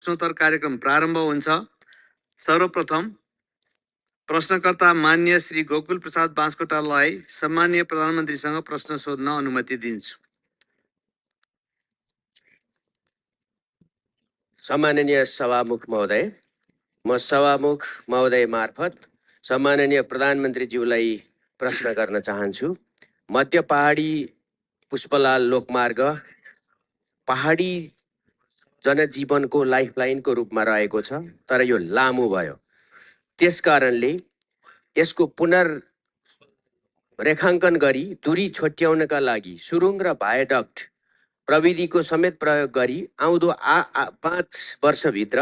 प्रश्नोत्तर कार्यक्रम प्रारम्भ हुन्छ। सर्वप्रथम प्रश्नकर्ता मान्य श्री गोकुल प्रसाद बाँसकोटालाई सम्मान्य प्रधानमन्त्रीसँग प्रश्न सोध्न अनुमति दिन्छु। सम्माननीय सभामुख महोदय, म सभामुख महोदय मार्फत सम्माननीय प्रधानमन्त्रीज्यूलाई प्रश्न गर्न चाहन्छु। मध्य पहाडी पुष्पलाल लोकमार्ग पहाडी जनजीवनको लाइफलाइनको रूपमा रहेको छ, तर यो लामो भयो। त्यसकारणले यसको पुनर्रेखाङ्कन गरी दूरी छोट्याउनका लागि सुरुङ र भायाडक्ट प्रविधिको समेत प्रयोग गरी आउँदो 5 वर्षभित्र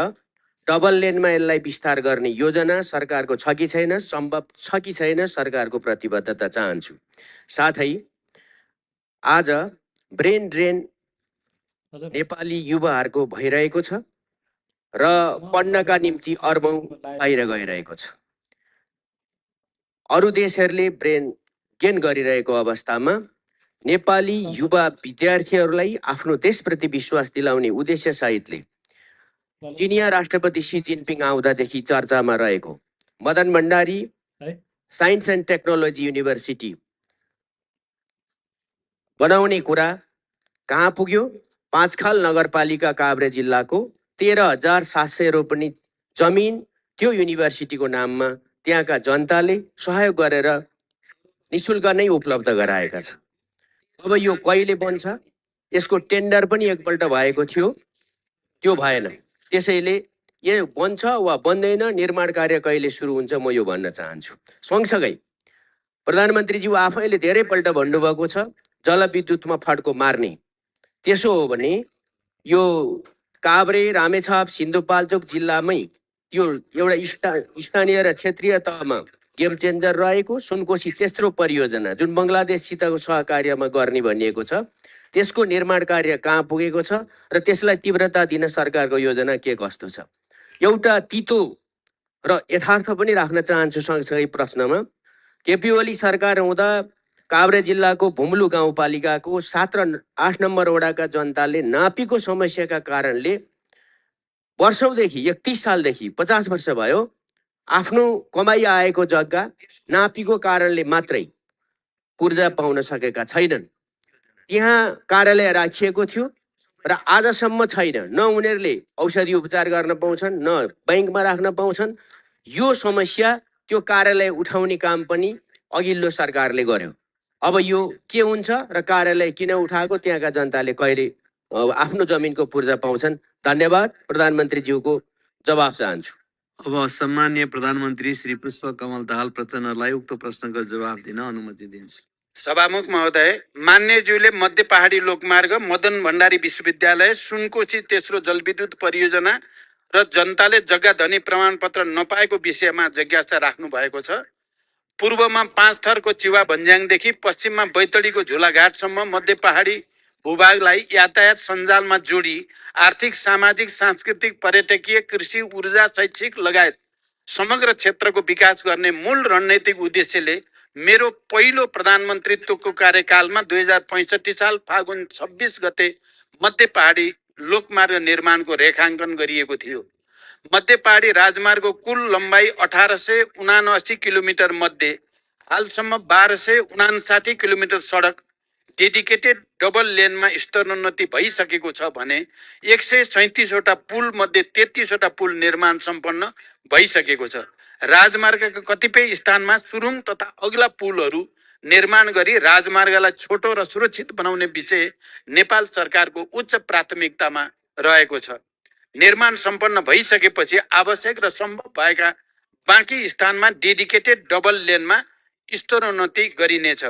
डबल लेनमा यसलाई विस्तार गर्ने योजना सरकारको छ कि छैन, सम्भव छ कि छैन, सरकारको प्रतिबद्धता चाहन्छु। साथै आज ब्रेन ड्रेन नेपाली युवाहरूको भइरहेको छ र पढ्नका निम्ति अर्बौं बाहिर गइरहेको छ। अरू देशहरूले ब्रेन गेन गरिरहेको अवस्थामा नेपाली युवा विद्यार्थीहरूलाई आफ्नो देशप्रति विश्वास दिलाउने उद्देश्य सहितले चिनिया राष्ट्रपति सी जिनपिङ आउँदादेखि चर्चामा रहेको Madan Bhandari science and technology university बनाउने कुरा कहाँ पुग्यो? पाँचखाल नगरपालिका काभ्रे जिल्लाको 13,700 रोपनी जमिन त्यो युनिभर्सिटीको नाममा त्यहाँका जनताले सहयोग गरेर निशुल्क नै उपलब्ध गराएका छन्। अब यो कहिले बन्छ? यसको टेन्डर पनि एकपल्ट भएको थियो, त्यो भएन। त्यसैले यो बन्छ वा बन्दैन, निर्माण कार्य कहिले सुरु हुन्छ, म यो भन्न चाहन्छु। सँगसँगै प्रधानमन्त्रीज्यू आफैले धेरैपल्ट भन्नुभएको छ जलविद्युतमा फड्को मार्ने। त्यसो हो भने यो काभ्रे, रामेछाप, सिन्धुपाल्चोक जिल्लामै त्यो एउटा स्थानीय र क्षेत्रीय तहमा गेम चेन्जर रहेको सुनकोशी तेस्रो परियोजना जुन बङ्गलादेशसितको सहकार्यमा गर्ने भनिएको छ, त्यसको निर्माण कार्य कहाँ पुगेको छ र त्यसलाई तीव्रता दिन सरकारको योजना के कस्तो छ? एउटा तितो र यथार्थ पनि राख्न चाहन्छु सँगसँगै प्रश्नमा। केपी ओली सरकार हुँदा काभ्रे जिल्लाको भुम्लु गाउँपालिकाको 7 र 8 नम्बर वडाका जनताले नापीको समस्याका कारणले वर्षौंदेखि 31 सालदेखि 50 वर्ष भयो आफ्नो कमाई आएको जग्गा नापीको कारणले मात्रै पूर्जा पाउन सकेका छैनन्। त्यहाँ कार्यालय राखिएको थियो र आजसम्म छैन। न उनीहरूले औषधि उपचार गर्न पाउँछन्, न बैंकमा राख्न पाउँछन्। यो समस्या त्यो कार्यालय उठाउने काम पनि अघिल्लो सरकारले गर्यो। अब यो के हुन्छ र कार्यालय किन उठाएको, त्यहाँका जनताले कहिले आफ्नो जमिनको पूर्जा पाउँछन्? धन्यवाद। प्रधानमन्त्रीज्यूको जवाफ चाहन्छु। अब सम्मान्य प्रधानमन्त्री श्री पुष्पकमल दाहाल प्रचण्डलाई उक्त प्रश्नको जवाफ दिन अनुमति दिन्छु। सभामुख महोदय, मान्यज्यूले मध्य पहाडी लोकमार्ग, मदन भण्डारी विश्वविद्यालय, सुनकोशी तेस्रो जलविद्युत परियोजना र जनताले जग्गा धनी प्रमाणपत्र नपाएको विषयमा जिज्ञासा राख्नु भएको छ। पूर्वमा 5 थरको चिवा भन्ज्याङदेखि पश्चिममा बैतडीको झुलाघाटसम्म मध्य पहाडी भूभागलाई यातायात सञ्जालमा जोडी आर्थिक, सामाजिक, सांस्कृतिक, पर्यटकीय, कृषि, ऊर्जा, शैक्षिक लगायत समग्र क्षेत्रको विकास गर्ने मूल रणनीतिक उद्देश्यले मेरो पहिलो प्रधानमन्त्रीत्वको कार्यकालमा 2065 साल फागुन 26 गते मध्य पहाडी लोकमार्ग निर्माणको रेखाङ्कन गरिएको थियो। मध्य पहाडी राजमार्गको कुल लम्बाइ 1879 किलोमिटर मध्ये हालसम्म 1259 किलोमिटर सडक डेडिकेटेड डबल लेनमा स्तरोन्नति भइसकेको छ भने 137 वटा पुल मध्ये 33 वटा पुल निर्माण सम्पन्न भइसकेको छ। राजमार्गका कतिपय स्थानमा सुरुङ तथा अग्ला पुलहरू निर्माण गरी राजमार्गलाई छोटो र सुरक्षित बनाउने विषय नेपाल सरकारको उच्च प्राथमिकतामा रहेको छ। निर्माण सम्पन्न भइसकेपछि आवश्यक र सम्भव भएका बाँकी स्थानमा डेडिकेटेड डबल लेनमा स्तरोन्नति गरिनेछ।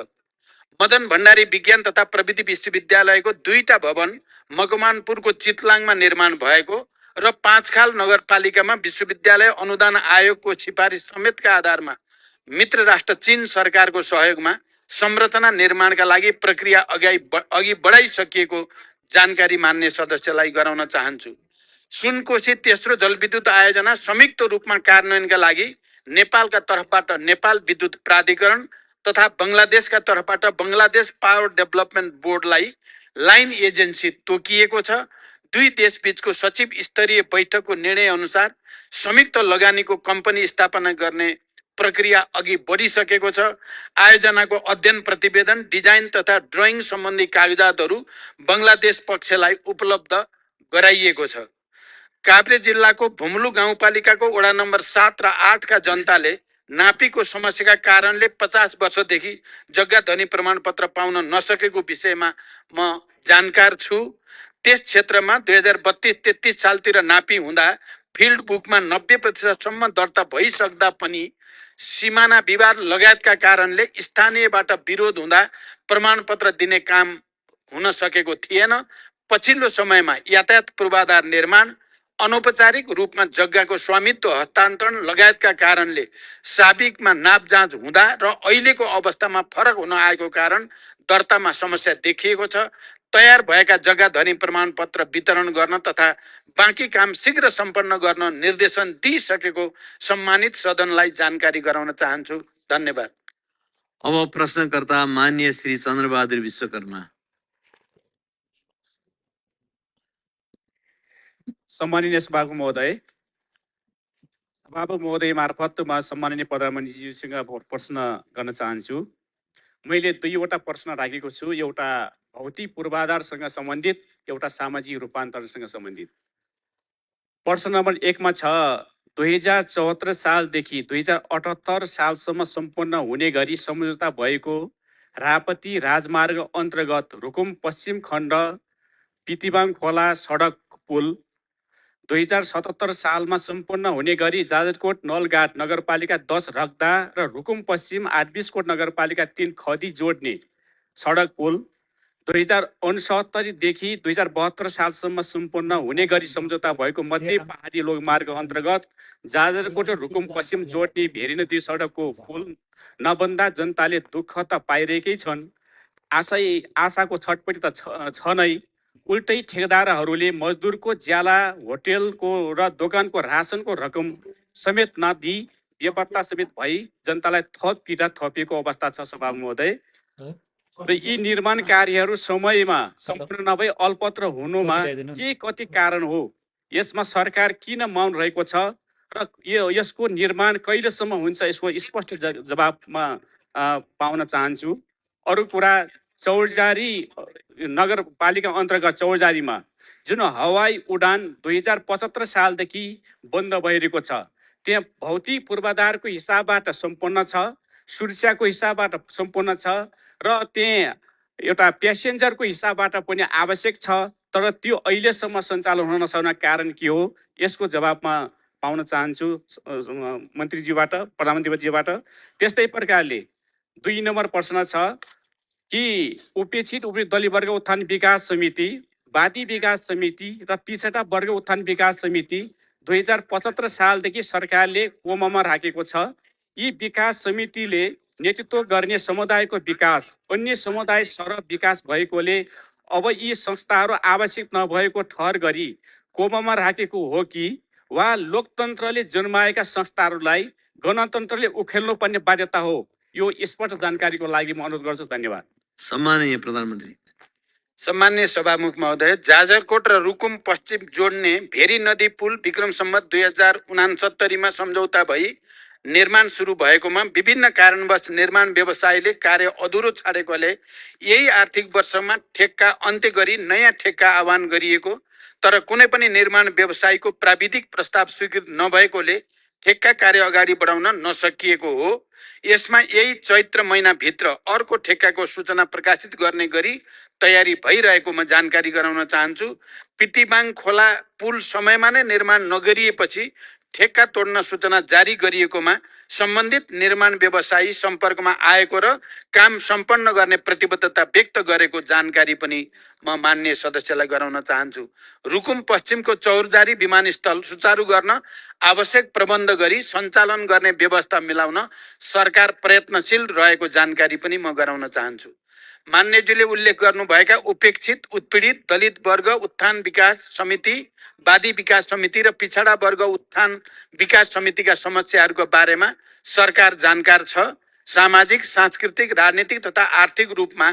मदन भण्डारी विज्ञान तथा प्रविधि विश्वविद्यालयको 2टा भवन मकवानपुरको चितलाङमा निर्माण भएको र पाँचखाल नगरपालिकामा विश्वविद्यालय अनुदान आयोगको सिफारिस समेतका आधारमा मित्र राष्ट्र चीन सरकारको सहयोगमा संरचना निर्माणका लागि प्रक्रिया अघि बढाइसकिएको जानकारी मान्य सदस्यलाई गराउन चाहन्छु। सुनकोशी तेस्रो जलविद्युत आयोजना संयुक्त रूपमा कार्यान्वयनका लागि नेपालका तर्फबाट नेपाल विद्युत प्राधिकरण तथा बङ्गलादेशका तर्फबाट बङ्गलादेश पावर डेभलपमेन्ट बोर्डलाई लाइन एजेन्सी तोकिएको छ। दुई देशबीचको सचिव स्तरीय बैठकको निर्णय अनुसार संयुक्त लगानीको कम्पनी स्थापना गर्ने प्रक्रिया अघि बढिसकेको छ। आयोजनाको अध्ययन प्रतिवेदन, डिजाइन तथा ड्रइङ सम्बन्धी कागजातहरू बङ्गलादेश पक्षलाई उपलब्ध गराइएको छ। काभ्रे जिल्लाको भुम्लु गाउँपालिकाको वडा नम्बर 7 र 8 का जनताले नापीको समस्याका कारणले 50 वर्षदेखि जग्गा धनी प्रमाणपत्र पाउन नसकेको विषयमा म जानकार छु। त्यस क्षेत्रमा 2032-33 सालतिर नापी हुँदा फिल्ड बुकमा 90% दर्ता भइसक्दा पनि सिमाना विवाद लगायतका कारणले स्थानीयबाट विरोध हुँदा प्रमाणपत्र दिने काम हुन सकेको थिएन। पछिल्लो समयमा यातायात पूर्वाधार निर्माण, अनौपचारिक रूपमा जग्गाको स्वामित्व हस्तान्तरण लगायतका कारणले साबिकमा नाप जाँच हुँदा र अहिलेको अवस्थामा फरक हुन आएको कारण दर्तामा समस्या देखिएको छ। तयार भएका जग्गा धनी प्रमाणपत्र वितरण गर्न तथा बाँकी काम शीघ्र सम्पन्न गर्न निर्देशन दिइसकेको सम्मानित सदनलाई जानकारी गराउन चाहन्छु। धन्यवाद। अब प्रश्नकर्ता मान्य श्री चन्द्रबहादुर विश्वकर्मा। सम्माननीय सभापति महोदय मार्फत म सम्माननीय प्रधानमन्त्रीज्यूसँग प्रश्न गर्न चाहन्छु। मैले दुईवटा प्रश्न राखेको छु, एउटा भौतिक पूर्वाधारसँग सम्बन्धित, एउटा सामाजिक रूपान्तरणसँग सम्बन्धित। प्रश्न नम्बर 1 मा छ 2074 सालदेखि 2078 सालसम्म सम्पन्न हुने गरी सम्झौता भएको रापती राजमार्ग अन्तर्गत रुकुम पश्चिम खण्ड पितिबाङ खोला सडक पुल 2077 सालमा सम्पन्न हुने गरी जाजरकोट नलघाट नगरपालिका 10 रक्दा र रुकुम पश्चिम 8 नगरपालिका 3 खदी जोड्ने सडक पुल 2069 देखि 2072 सालसम्म सम्पन्न हुने गरी सम्झौता भएको मध्य पहाडी लोकमार्ग अन्तर्गत जाजरकोट र रुकुम पश्चिम जोड्ने भेरी नदी सडकको पुल नबन्दा जनताले दुःख त पाइरहेकै छन्। आशाको छटपटी त छ नै, उल्टै ठेकेदारहरूले मजदुरको ज्याला, होटेलको र दोकानको रासनको रकम समेत नदिई बेपत्ता समेत भई जनतालाई थप पीडा थपिएको अवस्था छ सभापति महोदय। र यी निर्माण कार्यहरू समयमा सम्पूर्ण नभई अल्पत्र हुनुमा के कति कारण हो? यसमा सरकार किन मौन रहेको छ र यसको निर्माण कहिलेसम्म हुन्छ? यसको स्पष्ट जवाबमा पाउन चाहन्छु। अरू कुरा, चौरजारी नगरपालिका अन्तर्गत चौरजारीमा जुन हवाई उडान 2075 सालदेखि बन्द भइरहेको छ, त्यहाँ भौतिक पूर्वाधारको हिसाबबाट सम्पन्न छ, सुरक्षाको हिसाबबाट सम्पन्न छ र त्यहाँ एउटा प्यासेन्जरको हिसाबबाट पनि आवश्यक छ, तर त्यो अहिलेसम्म सञ्चालन हुन नसक्ने कारण के हो? यसको जवाबमा पाउन चाहन्छु मन्त्रीज्यूबाट, प्रधानमन्त्रीज्यूबाट। त्यस्तै प्रकारले 2 नम्बर प्रश्न छ कि उपेक्षित दलित वर्ग उत्थान विकास समिति, वादी विकास समिति र पिछडा वर्ग उत्थान विकास समिति 2075 सालदेखि सरकारले कोमामा राखेको छ। यी विकास समितिले नेतृत्व गर्ने समुदायको विकास, अन्य समुदाय सरह विकास भएकोले अब यी संस्थाहरू आवश्यक नभएको ठहर गरी कोमामा राखेको हो कि वा लोकतन्त्रले जन्माएका संस्थाहरूलाई गणतन्त्रले उखेल्नुपर्ने बाध्यता हो? यो स्पष्ट जानकारीको लागि म अनुरोध गर्छु। धन्यवाद। सम्माननीय प्रधानमन्त्री। सम्मान्य सभामुख महोदय, जाजरकोट र रुकुम पश्चिम जोड्ने भेरी नदी पुल विक्रम सम्वत 2069 मा सम्झौता भई निर्माण सुरु भएकोमा विभिन्न कारणवश निर्माण व्यवसायले कार्य अधुरो छाडेकोले यही आर्थिक वर्षमा ठेक्का अन्त्य गरी नयाँ ठेक्का आह्वान गरिएको, तर कुनै पनि निर्माण व्यवसायको प्राविधिक प्रस्ताव स्वीकृत नभएकोले ठेक्का कार्य अगाडि बढाउन नसकिएको हो। यसमा यही चैत्र महिनाभित्र अर्को ठेक्काको सूचना प्रकाशित गर्ने गरी तयारी भइरहेकोमा जानकारी गराउन चाहन्छु। पितिबाङ खोला पुल समयमा नै निर्माण नगरिएपछि ठेक्का तोड्न सूचना जारी गरिएकोमा सम्बन्धित निर्माण व्यवसायी सम्पर्कमा आएको र काम सम्पन्न गर्ने प्रतिबद्धता व्यक्त गरेको जानकारी पनि म मान्य सदस्यलाई गराउन चाहन्छु। रुकुम पश्चिमको चौरजारी विमानस्थल सुचारू गर्न आवश्यक प्रबन्ध गरी सञ्चालन गर्ने व्यवस्था मिलाउन सरकार प्रयत्नशील रहेको जानकारी पनि म गराउन चाहन्छु। मान्यजीले उल्लेख गर्नुभएका उपेक्षित उत्पीडित दलित वर्ग उत्थान विकास समिति, वादी विकास समिति र पिछडा वर्ग उत्थान विकास समितिका समस्याहरूको बारेमा सरकार जानकार छ। सामाजिक, सांस्कृतिक, राजनीतिक तथा आर्थिक रूपमा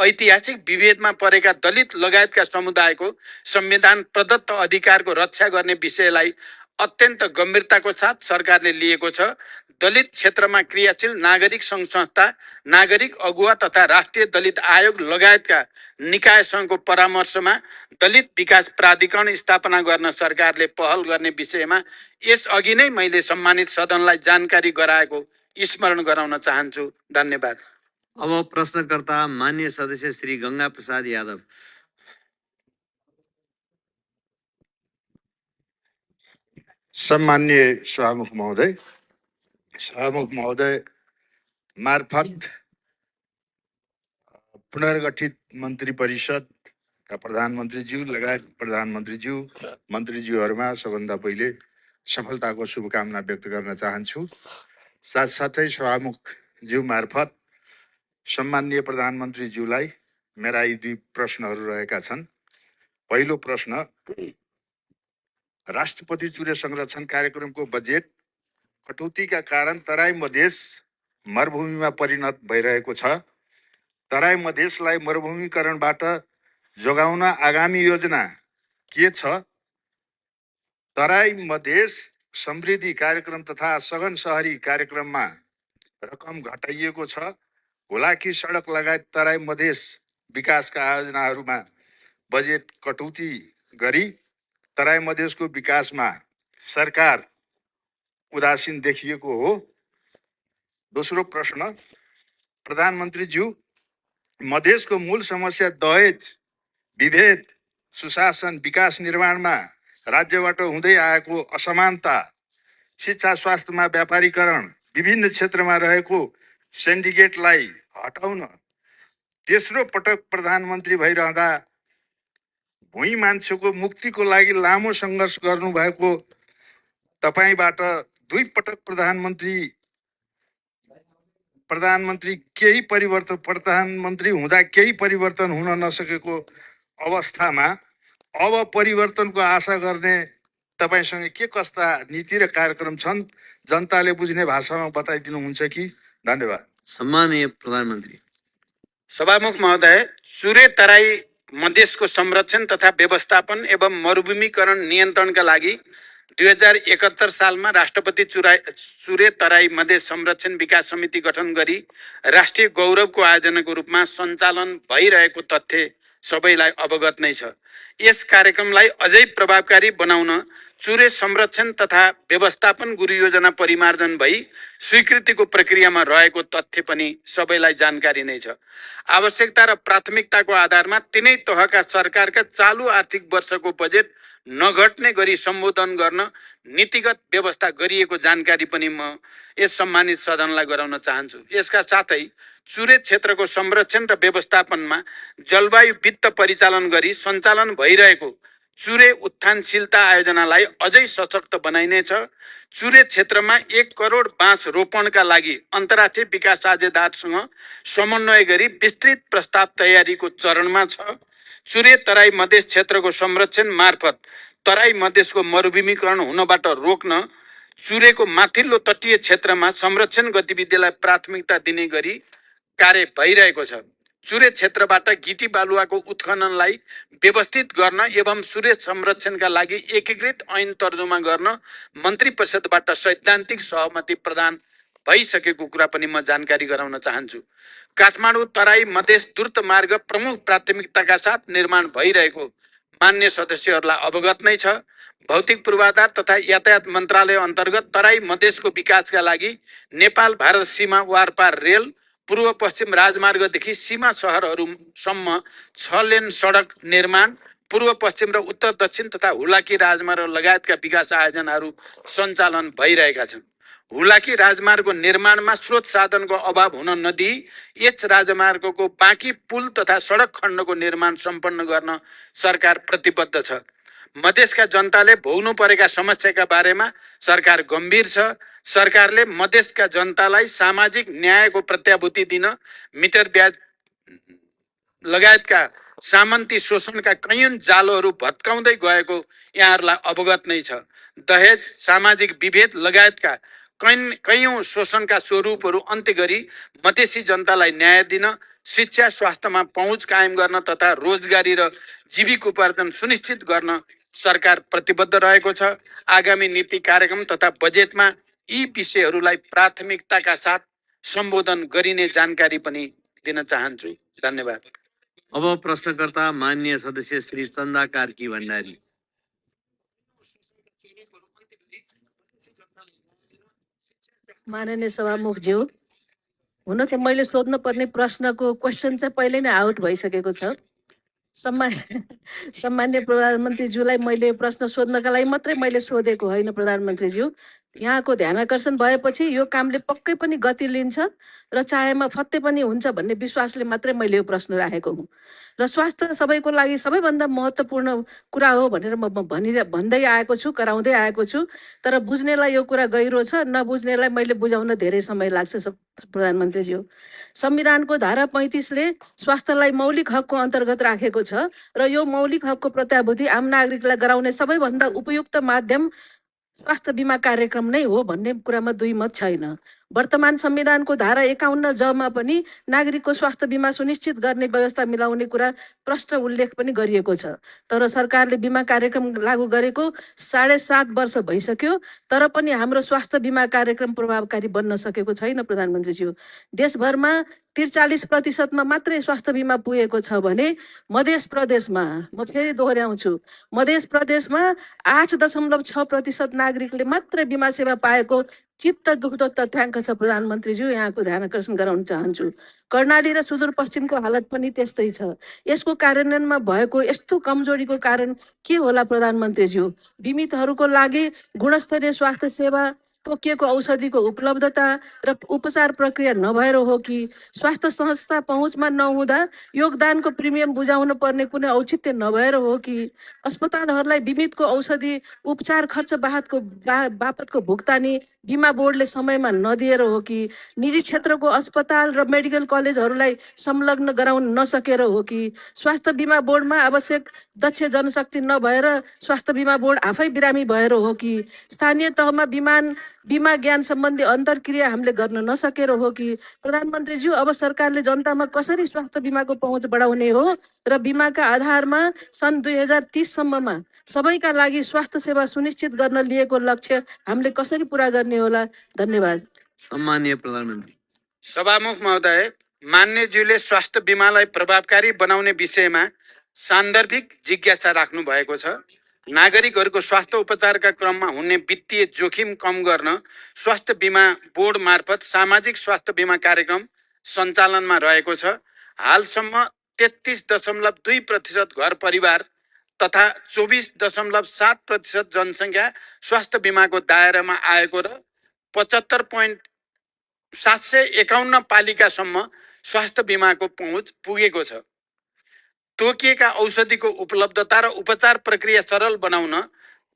ऐतिहासिक विभेदमा परेका दलित लगायतका समुदायको संविधान प्रदत्त अधिकारको रक्षा गर्ने विषयलाई अत्यन्त गम्भीरताको साथ सरकारले लिएको छ। दलित क्षेत्रमा क्रियाशील नागरिक सङ्घ संस्था, नागरिक अगुवा तथा राष्ट्रिय दलित आयोग लगायतका निकायसँगको परामर्शमा दलित विकास प्राधिकरण स्थापना गर्न सरकारले पहल गर्ने विषयमा यसअघि नै मैले सम्मानित सदनलाई जानकारी गराएको स्मरण गराउन चाहन्छु। धन्यवाद। अब प्रश्नकर्ता मान्य सदस्य श्री गंगा प्रसाद यादव। सम्मान्य सभामुख महोदय मार्फत पुनर्गठित मन्त्री परिषदका प्रधानमन्त्रीज्यू लगायत प्रधानमन्त्रीज्यू, मन्त्रीज्यूहरूमा सबभन्दा पहिले सफलताको शुभकामना व्यक्त गर्न चाहन्छु। साथसाथै सभामुखज्यू मार्फत सम्मान्य प्रधानमन्त्रीज्यूलाई मेरा यी दुई प्रश्नहरू रहेका छन्। पहिलो प्रश्न, राष्ट्रपति चुरे संरक्षण कार्यक्रमको बजेट कटौतीका कारण तराई मधेस मरुभूमिमा परिणत भइरहेको छ। तराई मधेसलाई मरुभूमिकरणबाट जोगाउन आगामी योजना के छ? तराई मधेस समृद्धि कार्यक्रम तथा सघन शहरी कार्यक्रममा रकम घटाइएको छ। हुलाकी सडक लगायत तराई मधेस विकासका आयोजनाहरूमा बजेट कटौती गरी तराई मधेसको विकासमा सरकार उदासीन देखिएको हो। दोस्रो प्रश्न, प्रधानमन्त्रीज्यू, मधेसको मूल समस्या दहेज, विभेद, सुशासन, विकास निर्माणमा राज्यबाट हुँदै आएको असमानता, शिक्षा स्वास्थ्यमा व्यापारीकरण, विभिन्न क्षेत्रमा रहेको सिन्डिकेटलाई हटाउन तेस्रो पटक प्रधानमन्त्री भइरहँदा भुइँ मान्छेको मुक्तिको लागि लामो सङ्घर्ष गर्नुभएको तपाईबाट दुई पटक प्रधानमन्त्री हुँदा केही परिवर्तन हुन नसकेको अवस्थामा अब परिवर्तनको आशा गर्ने तपाईसँग के कस्ता नीति र कार्यक्रम छन्? जनताले बुझ्ने भाषामा बताइदिनुहुन्छ कि? धन्यवाद। सम्माननीय प्रधानमन्त्री। सभामुख महोदय, चुरे तराई मधेसको संरक्षण तथा व्यवस्थापन एवं मरुभूमिकरण नियन्त्रणका लागि 2071 सालमा राष्ट्रपति चुरे तराई मधेस संरक्षण विकास समिति गठन गरी राष्ट्रिय गौरवको आयोजनाको रूपमा सञ्चालन भइरहेको तथ्य सबैलाई अवगत नै छ। यस कार्यक्रमलाई अझै प्रभावकारी बनाउन चुरे संरक्षण तथा व्यवस्थापन गुरु योजना परिमार्जन भई स्वीकृतिको प्रक्रियामा रहेको तथ्य पनि सबैलाई जानकारी नै छ। आवश्यकता र प्राथमिकताको आधारमा तिनै तहका सरकारका चालु आर्थिक वर्षको बजेट नघट्ने गरी सम्बोधन गर्न नीतिगत व्यवस्था गरिएको जानकारी पनि म यस सम्मानित सदनलाई गराउन चाहन्छु। यसका साथै चुरे क्षेत्रको संरक्षण र व्यवस्थापनमा जलवायु वित्त परिचालन गरी सञ्चालन भइरहेको चुरे उत्थानशीलता आयोजनालाई अझै सशक्त बनाइनेछ। चुरे क्षेत्रमा 1 करोड बाँस रोपणका लागि अन्तर्राष्ट्रिय विकास साझेदारसँग समन्वय गरी विस्तृत प्रस्ताव तयारीको चरणमा छ। चुरे तराई मधेस क्षेत्रको संरक्षण मार्फत तराई मधेसको मरुभूमिकरण हुनबाट रोक्न चुरेको माथिल्लो तटीय क्षेत्रमा संरक्षण गतिविधिलाई प्राथमिकता दिने गरी कार्य भइरहेको छ। चुरे क्षेत्रबाट गिटी बालुवाको उत्खननलाई व्यवस्थित गर्न एवं चुरे संरक्षणका लागि एकीकृत ऐन तर्जुमा गर्न मन्त्री परिषदबाट सैद्धान्तिक सहमति प्रदान भइसकेको कुरा पनि म जानकारी गराउन चाहन्छु। काठमाडौँ तराई मधेस द्रुत मार्ग प्रमुख प्राथमिकताका साथ निर्माण भइरहेको मान्य सदस्यहरूलाई अवगत नै छ। भौतिक पूर्वाधार तथा यातायात मन्त्रालय अन्तर्गत तराई मधेसको विकासका लागि नेपाल भारत सीमा वारपार रेल, पूर्व पश्चिम राजमार्गदेखि सीमा सहरहरूसम्म 6 लेन सडक निर्माण, पूर्व पश्चिम र उत्तर दक्षिण तथा हुलाकी राजमार्ग लगायतका विकास आयोजनाहरू सञ्चालन भइरहेका छन्। हुलाकी राजमार्गको निर्माणमा स्रोत साधनको अभाव हुन नदिई यस राजमार्गको बाँकी पुल तथा सडक खण्डको निर्माण सम्पन्न गर्न सरकार प्रतिबद्ध छ। मधेसका जनताले भोग्नु परेका समस्याका बारेमा सरकार गम्भीर छ। सरकारले मधेसका जनतालाई सामाजिक न्यायको प्रत्याभूति दिन मिटर ब्याज लगायतका सामन्ती शोषणका कैयौं जालोहरू भत्काउँदै गएको यहाँहरूलाई अवगत नै छ। दहेज, सामाजिक विभेद लगायतका कैयौं शोषणका स्वरूपहरू अन्त्य गरी मधेसी जनतालाई न्याय दिन, शिक्षा स्वास्थ्यमा पहुँच कायम गर्न तथा रोजगारी र जीविकोपार्जन सुनिश्चित गर्न सरकार प्रतिबद्ध रहेको छ। आगामी नीति कार्यक्रम तथा बजेटमा यी विषयहरूलाई प्राथमिकताका साथ सम्बोधन गरिने जानकारी पनि दिन चाहन्छु। धन्यवाद। अब प्रश्नकर्ता माननीय सदस्य श्री चन्दा कार्की भण्डारी। माननीय सभामुखज्यू, हुन त मैले सोध्न पर्ने प्रश्नको क्वेसन चाहिँ पहिले नै आउट भइसकेको छ। सम्मान्य प्रधानमन्त्रीज्यूलाई मैले प्रश्न सोध्नका लागि मात्रै मैले सोधेको होइन। प्रधानमन्त्रीज्यू, यहाँको ध्यानाकर्षण भएपछि यो कामले पक्कै पनि गति लिन्छ र चाहेमा फत्ते पनि हुन्छ भन्ने विश्वासले मात्रै मैले यो प्रश्न राखेको हुँ। र स्वास्थ्य सबैको लागि सबैभन्दा महत्त्वपूर्ण कुरा हो भनेर म भन्दै आएको छु, कराउँदै आएको छु। तर बुझ्नेलाई यो कुरा गहिरो छ, नबुझ्नेलाई मैले बुझाउन धेरै समय लाग्छ। प्रधानमन्त्रीज्यू, संविधानको धारा 35ले स्वास्थ्यलाई मौलिक हकको अन्तर्गत राखेको छ र यो मौलिक हकको प्रत्याभूति आम नागरिकलाई गराउने सबैभन्दा उपयुक्त माध्यम स्वास्थ्य बिमा कार्यक्रम नै हो भन्ने कुरामा दुई मत छैन। वर्तमान संविधानको धारा 51 ज पनि नागरिकको स्वास्थ्य बिमा सुनिश्चित गर्ने व्यवस्था मिलाउने कुरा प्रष्ट उल्लेख पनि गरिएको छ। तर सरकारले बिमा कार्यक्रम लागू गरेको 7.5 वर्ष भइसक्यो, तर पनि हाम्रो स्वास्थ्य बिमा कार्यक्रम प्रभावकारी बन्न सकेको छैन। प्रधानमन्त्रीज्यू, देशभरमा 43% मात्रै स्वास्थ्य बिमा पुगेको छ भने मध्य प्रदेशमा, म फेरि दोहोऱ्याउँछु, मध्य प्रदेशमा 8.6% नागरिकले मात्रै बिमा सेवा पाएको चित्त दुख्दो तथ्याङ्क छ। प्रधानमन्त्रीज्यू, यहाँको ध्यान आकर्षण गराउन चाहन्छु। कर्णाली र सुदूरपश्चिमको हालत पनि त्यस्तै छ। यसको कार्यान्वयनमा भएको यस्तो कमजोरीको कारण के होला? प्रधानमन्त्रीज्यू, बिमितहरूको लागि गुणस्तरीय स्वास्थ्य सेवा, तोकिएको औषधिको उपलब्धता र उपचार प्रक्रिया नभएर हो कि स्वास्थ्य संस्था पहुँचमा नहुँदा योगदानको प्रिमियम बुझाउन पर्ने कुनै औचित्य नभएर हो कि अस्पतालहरूलाई बिमितको औषधि उपचार खर्च बापतको भुक्तानी बिमा बोर्डले समयमा नदिएर हो कि निजी क्षेत्रको अस्पताल र मेडिकल कलेजहरूलाई संलग्न गराउन नसकेर हो कि स्वास्थ्य बिमा बोर्डमा आवश्यक दक्ष जनशक्ति नभएर स्वास्थ्य बिमा बोर्ड आफै बिरामी भएर हो कि स्थानीय तहमा बिमा ज्ञान सम्बन्धी अन्तर्क्रिया हामीले गर्न नसकेर हो कि? प्रधानमन्त्रीज्यू, अब सरकारले जनतामा कसरी स्वास्थ्य बिमाको पहुँच बढाउने हो र बिमाका आधारमा सन् 2030 सम्ममा सबैका लागि स्वास्थ्य सेवा सुनिश्चित गर्न लिएको लक्ष्य हामीले कसरी पुरा गर्ने होला? धन्यवाद। सम्माननीय प्रधानमन्त्री। सभामुख महोदय, मान्यज्यूले स्वास्थ्य बिमालाई प्रभावकारी बनाउने विषयमा सान्दर्भिक जिज्ञासा राख्नु भएको छ। नागरिकहरूको स्वास्थ्य उपचारका क्रममा हुने वित्तीय जोखिम कम गर्न स्वास्थ्य बिमा बोर्ड मार्फत सामाजिक स्वास्थ्य बिमा कार्यक्रम सञ्चालनमा रहेको छ। हालसम्म 33.2% घर परिवार तथा 24.7% जनसङ्ख्या स्वास्थ्य बिमाको दायरामा आएको र 75.751 पालिकासम्म स्वास्थ्य बिमाको पहुँच पुगेको छ। तोकिएका औषधिको उपलब्धता र उपचार प्रक्रिया सरल बनाउन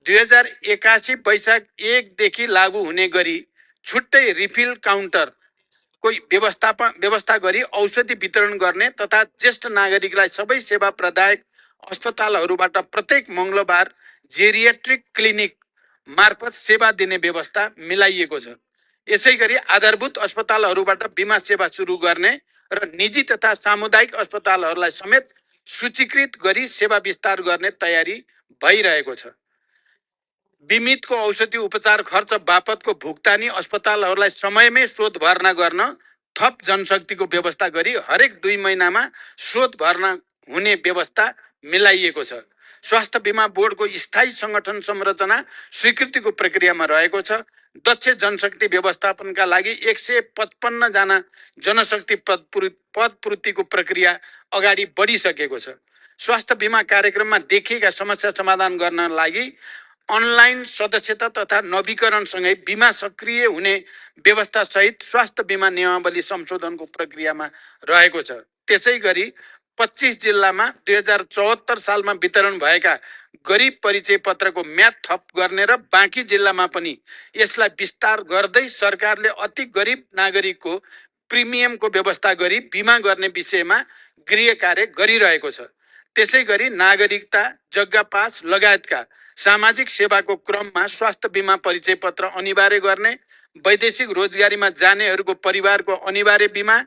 2081 वैशाख 1 देखि लागू हुने गरी छुट्टै रिफिल काउन्टरको व्यवस्था गरी औषधि वितरण गर्ने तथा ज्येष्ठ नागरिकलाई सबै सेवा प्रदायक अस्पतालहरूबाट प्रत्येक मङ्गलबार जेरियाट्रिक क्लिनिक मार्फत सेवा दिने व्यवस्था मिलाइएको छ। यसैगरी आधारभूत अस्पतालहरूबाट बिमा सेवा सुरु गर्ने र निजी तथा सामुदायिक अस्पतालहरूलाई समेत सूचीकृत गरी सेवा विस्तार गर्ने तयारी भइरहेको छ। बिमितको औषधि उपचार खर्च बापतको भुक्तानी अस्पतालहरूलाई समयमै शोध भर्ना गर्न थप जनशक्तिको व्यवस्था गरी हरेक 2 महिनामा शोध भर्ना हुने व्यवस्था मिलाइएको छ। स्वास्थ्य बिमा बोर्डको स्थायी संगठन संरचना स्वीकृतिको प्रक्रियामा रहेको छ। दक्ष जनशक्ति व्यवस्थापनका लागि 155 जना जनशक्ति पदपूर्तिको प्रक्रिया अगाडि बढिसकेको छ। स्वास्थ्य बिमा कार्यक्रममा देखिएका समस्या समाधान गर्न लागि अनलाइन सदस्यता तथा नवीकरणसँगै बिमा सक्रिय हुने व्यवस्था सहित स्वास्थ्य बिमा नियमावली संशोधनको प्रक्रियामा रहेको छ। त्यसै गरी 25 जिल्लामा 2074 सालमा वितरण भएका गरिब परिचय पत्रको म्याद थप गर्ने र बाँकी जिल्लामा पनि यसलाई विस्तार गर्दै सरकारले अति गरिब नागरिकको प्रिमियमको व्यवस्था गरी बिमा गर्ने विषयमा गृह कार्य गरिरहेको छ। त्यसै गरी नागरिकता, जग्गा पास लगायतका सामाजिक सेवाको क्रममा स्वास्थ्य बिमा परिचय पत्र अनिवार्य गर्ने वैदेशिक रोजगारीमा जानेहरूको परिवारको अनिवार्य बिमा,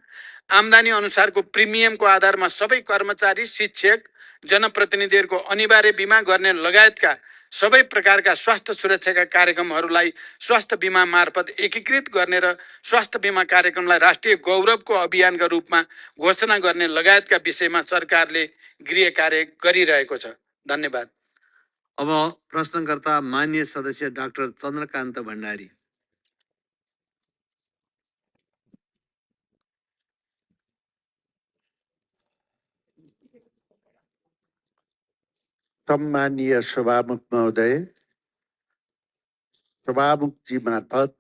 आम्दानी अनुसारको प्रिमियमको आधारमा सबै कर्मचारी, शिक्षक, जनप्रतिनिधिहरूको अनिवार्य बिमा गर्ने लगायतका सबै प्रकारका स्वास्थ्य सुरक्षाका कार्यक्रमहरूलाई स्वास्थ्य बिमा मार्फत एकीकृत गर्ने र स्वास्थ्य बिमा कार्यक्रमलाई राष्ट्रिय गौरवको अभियानका रूपमा घोषणा गर्ने लगायतका विषयमा सरकारले गृह कार्य गरिरहेको छ। धन्यवाद। अब प्रश्नकर्ता मान्य सदस्य डाक्टर चन्द्रकान्त भण्डारी। सम्मानीय सभामुख महोदय, सभामुखजी मार्फत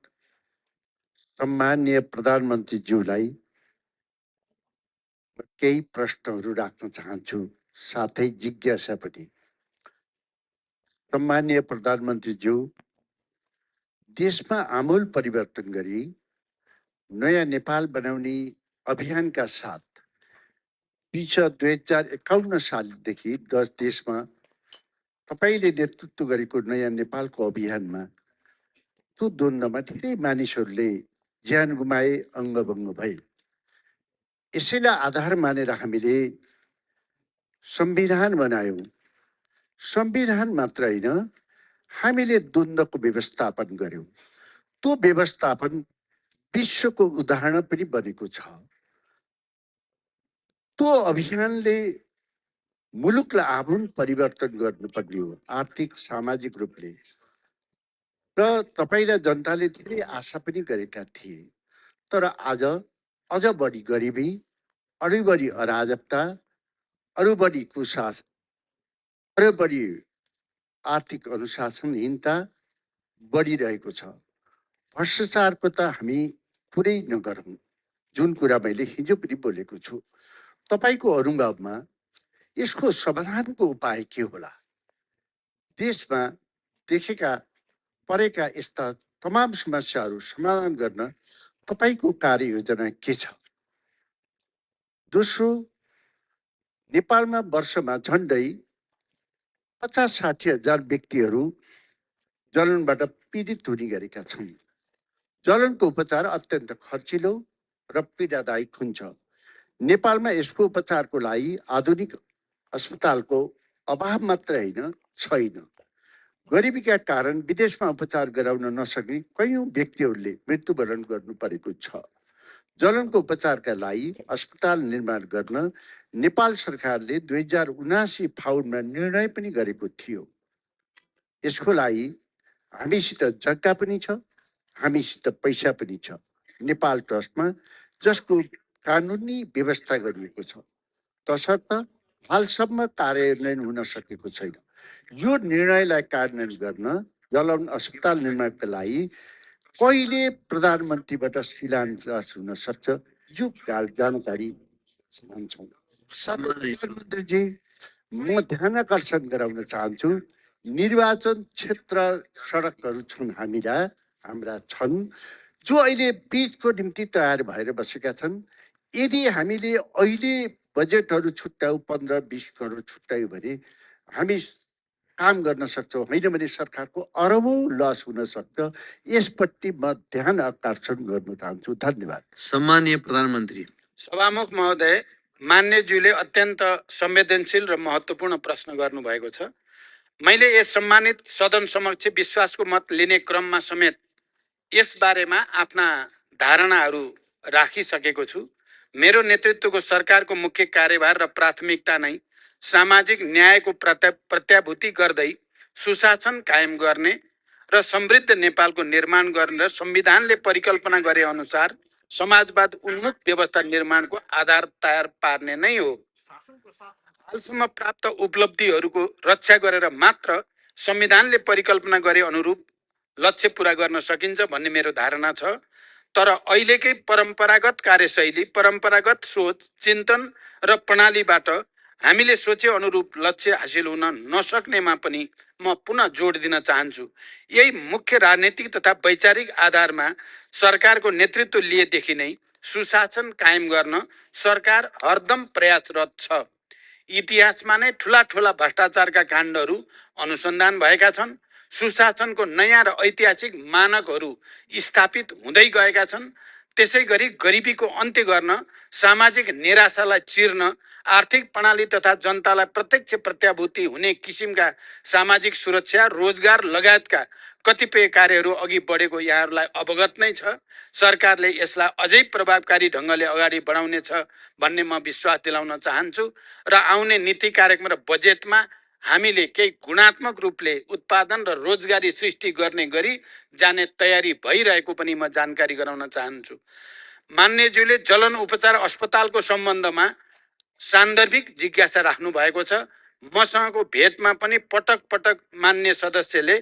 सम्मानीय प्रधानमन्त्रीज्यूलाई केही प्रश्नहरू राख्न चाहन्छु, साथै जिज्ञासा पनि। सम्मानीय प्रधानमन्त्रीज्यू, देशमा आमूल परिवर्तन गरी नयाँ नेपाल बनाउने अभियानका साथ पिछ 2051 सालदेखि देशमा तपाईले नेतृत्व गरेको नयाँ नेपालको अभियानमा त्यो द्वन्द्वमा धेरै मानिसहरूले ज्यान गुमाए, अङ्गभङ्ग भए। यसैलाई आधार मानेर हामीले संविधान बनायौँ। संविधान मात्र होइन, हामीले द्वन्द्वको व्यवस्थापन गर्यौँ। त्यो व्यवस्थापन विश्वको उदाहरण पनि बनेको छ। त्यो अभियानले मुलुकलाई आमूल परिवर्तन गर्नुपर्ने हो, आर्थिक सामाजिक रूपले। र तपाईलाई जनताले धेरै आशा पनि गरेका थिए। तर आज अझ बढी गरिबी, अझ बढी अराजकता, अझ बढी कुशासन, अझ बढी आर्थिक अनुशासनहीनता बढिरहेको छ। भ्रष्टाचारको त हामी पुरै नगरौँ, जुन कुरा मैले हिजो पनि बोलेको छु। तपाईको अनुभवमा यसको समाधानको उपाय के होला? देशमा देखेका परेका यस्ता तमाम समस्याहरू समाधान गर्न तपाईको कार्ययोजना के छ? दोस्रो, नेपालमा वर्षमा झन्डै 50-60 हजार व्यक्तिहरू जलनबाट पीडित हुने गरेका छन्। जलनको उपचार अत्यन्त खर्चिलो र पीडादायक हुन्छ। नेपालमा यसको उपचारको लागि आधुनिक अस्पतालको अभाव मात्र होइन, छैन। गरिबीका कारण विदेशमा उपचार गराउन नसक्ने कयौं व्यक्तिहरूले मृत्युवरण गर्नु परेको छ। जलनको उपचारका लागि अस्पताल निर्माण गर्न नेपाल सरकारले 2079 फाउनमा निर्णय पनि गरेको थियो। यसको लागि हामीसित जग्गा पनि छ, हामीसित पैसा पनि छ। नेपाल ट्रस्टमा, जसको कानुनी व्यवस्था गरिएको छ, तसर्थ हालसम्म कार्यान्वयन हुन सकेको छैन। यो निर्णयलाई कार्यान्वयन गर्न जलौन अस्पताल निर्माणका लागि कहिले प्रधानमन्त्रीबाट शिलान्यास हुन सक्छ, यो जानकारी चाहन्छौँ। प्रधानमन्त्रीजी, म ध्यान आकर्षण गराउन चाहन्छु, निर्वाचन क्षेत्र सडकहरू छन् हाम्रा छन्, जो अहिले बीचको निम्ति तयार भएर बसेका छन्। यदि हामीले अहिले बजेटहरू छुट्याउ 15-20 करोड छुट्यायो भने हामी काम गर्न सक्छौँ, होइन भने सरकारको अरबौं लस हुन सक्छ। यसपट्टि म ध्यान आकर्षण गर्न चाहन्छु। धन्यवाद। सम्मानीय प्रधानमन्त्री। सभामुख महोदय, मान्यज्यूले अत्यन्त संवेदनशील र महत्त्वपूर्ण प्रश्न गर्नुभएको छ। मैले यस सम्मानित सदन समक्ष विश्वासको मत लिने क्रममा समेत यस बारेमा आफ्ना धारणाहरू राखिसकेको छु। मेरो नेतृत्वको सरकारको मुख्य कार्यभार र प्राथमिकता नै सामाजिक न्यायको प्रत्याभूति गर्दै सुशासन कायम गर्ने र समृद्ध नेपालको निर्माण गर्ने र संविधानले परिकल्पना गरे अनुसार समाजवाद उन्मुख व्यवस्था निर्माणको आधार तयार पार्ने नै हो। हालसम्म प्राप्त उपलब्धिहरूको रक्षा गरेर मात्र संविधानले परिकल्पना गरे अनुरूप लक्ष्य पूरा गर्न सकिन्छ भन्ने मेरो धारणा छ। तर अहिलेकै परम्परागत कार्यशैली, परम्परागत सोच, चिन्तन र प्रणालीबाट हामीले सोचे अनुरूप लक्ष्य हासिल हुन नसक्नेमा पनि म पुनः जोड दिन चाहन्छु। यही मुख्य राजनीतिक तथा वैचारिक आधारमा सरकारको नेतृत्व लिएदेखि नै सुशासन कायम गर्न सरकार हरदम प्रयासरत छ। इतिहासमा नै ठुला ठुला भ्रष्टाचारका काण्डहरू अनुसन्धान भएका छन्। सुशासनको नयाँ र ऐतिहासिक मानकहरू स्थापित हुँदै गएका छन्। त्यसै गरी गरिबीको अन्त्य गर्न, सामाजिक निराशालाई चिर्न, आर्थिक प्रणाली तथा जनतालाई प्रत्यक्ष प्रत्याभूति हुने किसिमका सामाजिक सुरक्षा, रोजगार लगायतका कतिपय कार्यहरू अघि बढेको यहाँहरूलाई अवगत नै छ। सरकारले यसलाई अझै प्रभावकारी ढङ्गले अगाडि बढाउनेछ भन्ने म विश्वास दिलाउन चाहन्छु र आउने नीति कार्यक्रम र बजेटमा हामीले केही गुणात्मक रूपले उत्पादन र रोजगारी सृष्टि गर्ने गरी जाने तयारी भइरहेको पनि म जानकारी गराउन चाहन्छु। मान्यज्यूले जलन उपचार अस्पतालको सम्बन्धमा सान्दर्भिक जिज्ञासा राख्नु भएको छ। मसँगको भेटमा पनि पटक पटक मान्य सदस्यले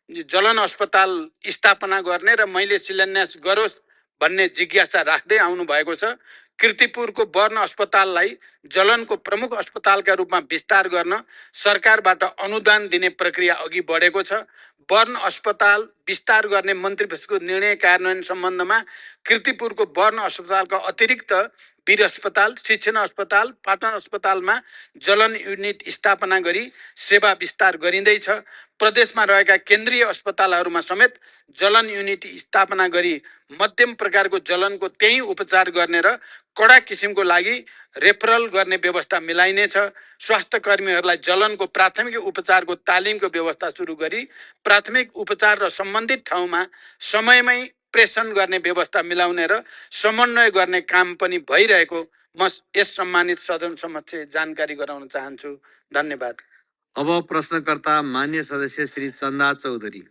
जलन अस्पताल स्थापना गर्ने र मैले शिलान्यास गरोस् भन्ने जिज्ञासा राख्दै आउनु भएको छ। कीर्तिपुरको वर्ण अस्पताललाई जलनको प्रमुख अस्पतालका रूपमा विस्तार गर्न सरकारबाट अनुदान दिने प्रक्रिया अघि बढेको छ। वर्ण अस्पताल विस्तार गर्ने मन्त्रीपरिषदको निर्णय कार्यान्वयन सम्बन्धमा कीर्तिपुरको वर्ण अस्पतालका अतिरिक्त वीर अस्पताल, शिक्षण अस्पताल, पाटन अस्पतालमा जलन युनिट स्थापना गरी सेवा विस्तार गरिँदैछ। प्रदेशमा रहेका केन्द्रीय अस्पतालहरूमा समेत जलन युनिट स्थापना गरी मध्यम प्रकारको जलनको त्यही उपचार गर्ने र कडा किसिमको लागि रेफरल गर्ने व्यवस्था मिलाइनेछ। स्वास्थ्य कर्मीहरूलाई जलनको प्राथमिक उपचारको तालिमको व्यवस्था सुरु गरी प्राथमिक उपचार र सम्बन्धित ठाउँमा समयमै प्रेषण गर्ने व्यवस्था मिलाउने र समन्वय गर्ने काम पनि भइरहेको म यस सम्मानित सदन समक्ष जानकारी गराउन चाहन्छु। धन्यवाद। अब प्रश्नकर्ता मान्य सदस्य श्री चन्दा चौधरी।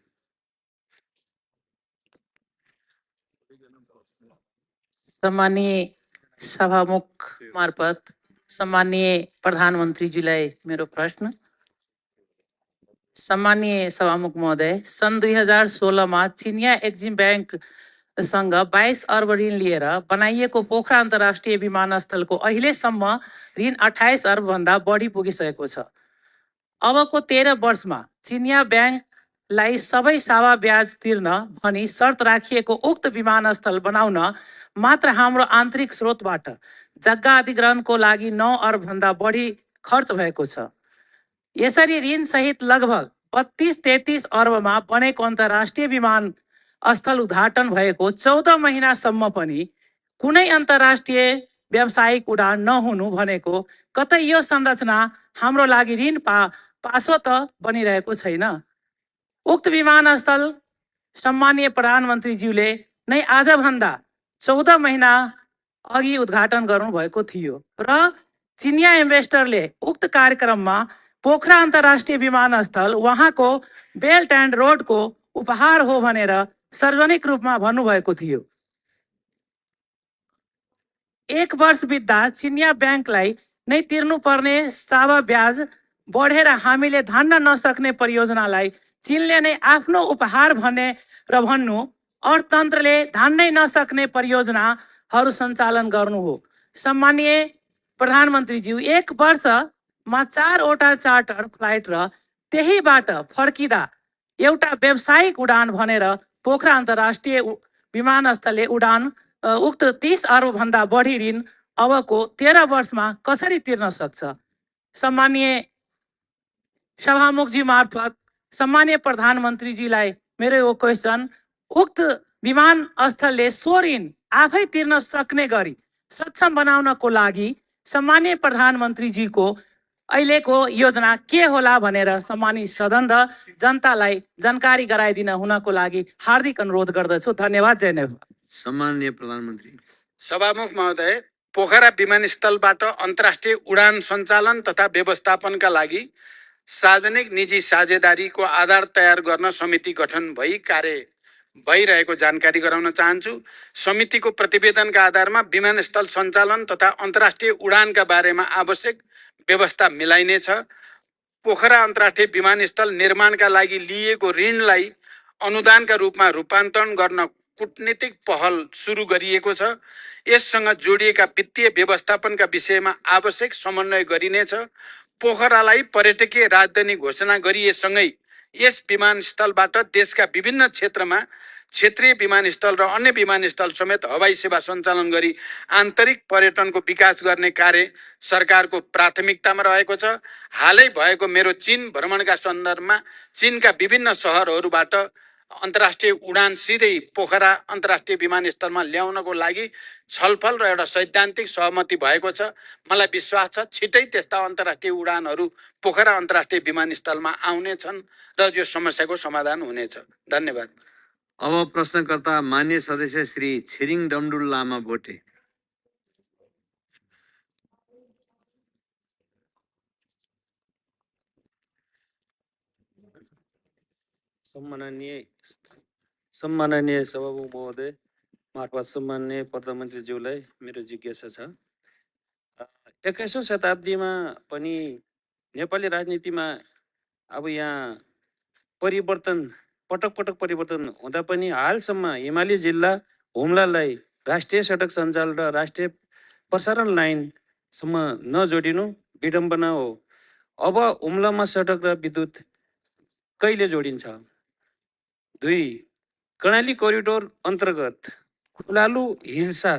सम्मानीय सभामुख मार्फत सम्मानीय प्रधानमन्त्रीजीलाई मेरो प्रश्न। सम्मानीय सभामुख महोदय, सन् 2016 चिनिया एक्जिम ब्याङ्कसँग 22 अर्ब ऋण लिएर बनाइएको पोखरा अन्तर्राष्ट्रिय विमानस्थलको अहिलेसम्म ऋण 28 अर्बभन्दा बढी पुगिसकेको छ। अबको 13 वर्षमा चिनिया ब्याङ्कलाई सबै सावा ब्याज तिर्न भनी शर्त राखिएको उक्त विमानस्थल बनाउन मात्र हाम्रो आन्तरिक स्रोतबाट जग्गा अधिग्रहणको लागि 9 अर्बभन्दा बढी खर्च भएको छ। यसरी ऋण सहित लगभग 32-33 अर्बमा बनेको अन्तर्राष्ट्रिय विमानस्थल उद्घाटन भएको 14 महिनासम्म पनि कुनै अन्तर्राष्ट्रिय व्यावसायिक उडान नहुनु भनेको कतै यो संरचना हाम्रो लागि ऋण पासो त बनिरहेको छैन। उक्त विमानस्थल सम्मानीय प्रधानमन्त्रीज्यूले नै आजभन्दा 14 महिना अघि उद्घाटन गर्नुभएको थियो र चिनिया इन्भेस्टरले उक्त कार्यक्रममा पोखरा अन्तर्राष्ट्रिय विमानस्थल उहाँको बेल्ट एन्ड रोडको उपहार हो भनेर सार्वजनिक रूपमा भन्नुभएको थियो। 1 वर्ष बित्दा चिनिया ब्याङ्कलाई नै तिर्नुपर्ने सावा ब्याज बढेर हामीले धान्न नसक्ने परियोजनालाई चीनले नै आफ्नो उपहार भने र भन्नु, अर्थतन्त्रले धान्नै नसक्ने परियोजनाहरू सञ्चालन गर्नु हो। सम्मानीय प्रधानमन्त्रीज्यू, 1 वर्षमा 4 वटा चार्टर फ्लाइट र त्यहीबाट फर्किँदा एउटा व्यावसायिक उडान भनेर पोखरा अन्तर्राष्ट्रिय विमानस्थलले उडान उक्त 30 अर्बभन्दा बढी ऋण अबको 13 वर्षमा कसरी तिर्न सक्छ? सम्मानीय सभामुखजी मार्फत सम्मानीय प्रधानमन्त्रीजीलाई मेरो यो क्वेसन, उक्त विमानस्थलले सो ऋण आफै तिर्न सक्ने गरी सक्षम बनाउनको लागि सम्मानीय प्रधानमन्त्रीजीको अहिलेको योजना के होला भनेर सम्मानित सदन र जनतालाई जानकारी गराइदिन हुनको लागि हार्दिक अनुरोध गर्दछु। धन्यवाद। जय नेपाल। सम्माननीय प्रधानमन्त्री। सभामुख महोदय, पोखरा विमानस्थलबाट अन्तर्राष्ट्रिय उडान सञ्चालन तथा व्यवस्थापनका लागि सार्वजनिक निजी साझेदारीको आधार तयार गर्न समिति गठन भई कार्य भइरहेको जानकारी गराउन चाहन्छु। समितिको प्रतिवेदनका आधारमा विमानस्थल सञ्चालन तथा अन्तर्राष्ट्रिय उडानका बारेमा आवश्यक व्यवस्था मिलाइनेछ। पोखरा अन्तर्राष्ट्रिय विमानस्थल निर्माणका लागि लिएको ऋणलाई अनुदानका रूपमा रूपान्तरण गर्न कूटनीतिक पहल सुरु गरिएको छ। यससँग जोडिएका वित्तीय व्यवस्थापनका विषयमा आवश्यक समन्वय गरिनेछ। पोखरालाई पर्यटकीय राजधानी घोषणा गरिएसँगै यस विमानस्थलबाट देशका विभिन्न क्षेत्रमा क्षेत्रीय विमानस्थल र अन्य विमानस्थल समेत हवाई सेवा सञ्चालन गरी आन्तरिक पर्यटनको विकास गर्ने कार्य सरकारको प्राथमिकतामा रहेको छ। हालै भएको मेरो चीन भ्रमणका सन्दर्भमा चीनका विभिन्न सहरहरूबाट अन्तर्राष्ट्रिय उडान सिधै पोखरा अन्तर्राष्ट्रिय विमानस्थलमा ल्याउनको लागि छलफल र एउटा सैद्धान्तिक सहमति भएको छ। मलाई विश्वास छ छिटै त्यस्ता अन्तर्राष्ट्रिय उडानहरू पोखरा अन्तर्राष्ट्रिय विमानस्थलमा आउनेछन् र यो समस्याको समाधान हुनेछ। धन्यवाद। अब प्रश्नकर्ता मान्य सदस्य श्री छिरिङ डमडुल लामा भोटे। सम्माननीय सभामुख महोदय मार्फत सम्माननीय प्रधानमन्त्रीज्यूलाई मेरो जिज्ञासा छ। 21औं शताब्दीमा पनि नेपाली राजनीतिमा अब यहाँ परिवर्तन पटक पटक परिवर्तन हुँदा पनि हालसम्म हिमाली जिल्ला हुम्लालाई राष्ट्रिय सडक सञ्जाल र राष्ट्रिय प्रसारण लाइनसम्म नजोडिनु विडम्बना हो। अब हुम्लामा सडक र विद्युत कहिले जोडिन्छ? 2. कर्णाली कोरिडोर अन्तर्गत खुलालु हिल्सा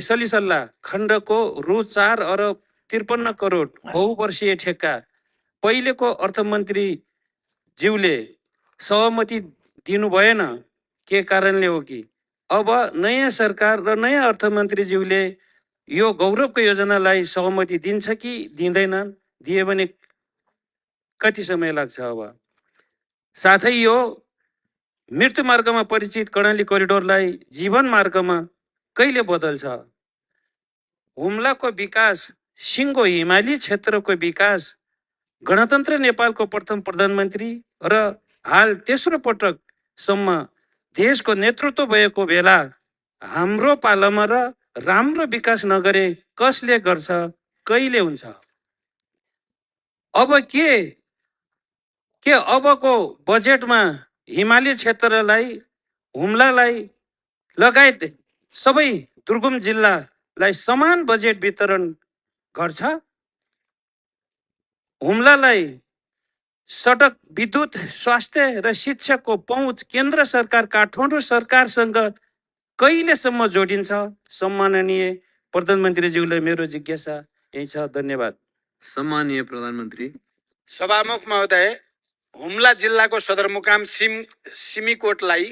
सलिसल्ला खण्डको रु 4 अरब 53 करोड बहुवर्षीय ठेक्का पहिलेको अर्थमन्त्री ज्यूले सहमति दिनु भएन, के कारणले हो कि अब नयाँ सरकार र नयाँ अर्थमन्त्री ज्यूले यो गौरवको योजनालाई सहमति दिन्छ कि दिँदैनन्? दिए भने कति समय लाग्छ? अब साथै यो मृत्यु मार्गमा परिचित कर्णाली कोरिडोरलाई जीवन मार्गमा कहिले बदल्छ? हुम्लाको विकास, सिङ्गो हिमाली क्षेत्रको विकास गणतन्त्र नेपालको प्रथम प्रधानमन्त्री र हाल तेस्रो पटकसम्म देशको नेतृत्व भएको बेला हाम्रो पालामा र राम्रो विकास नगरे कसले गर्छ? कहिले हुन्छ? अब के अबको बजेटमा हिमाली क्षेत्रलाई, हुम्लालाई लगायत सबै दुर्गम जिल्लालाई समान बजेट वितरण गर्छ? हुम्लालाई सडक, विद्युत, स्वास्थ्य र शिक्षाको पहुँच केन्द्र सरकार काठमाडौँ सरकारसँग कहिलेसम्म जोडिन्छ? सम्माननीय प्रधानमन्त्रीज्यूलाई मेरो जिज्ञासा यही छ। धन्यवाद। सम्माननीय प्रधानमन्त्री। सभामुख महोदय, हुम्ला जिल्लाको सदरमुकाम सिमीकोटलाई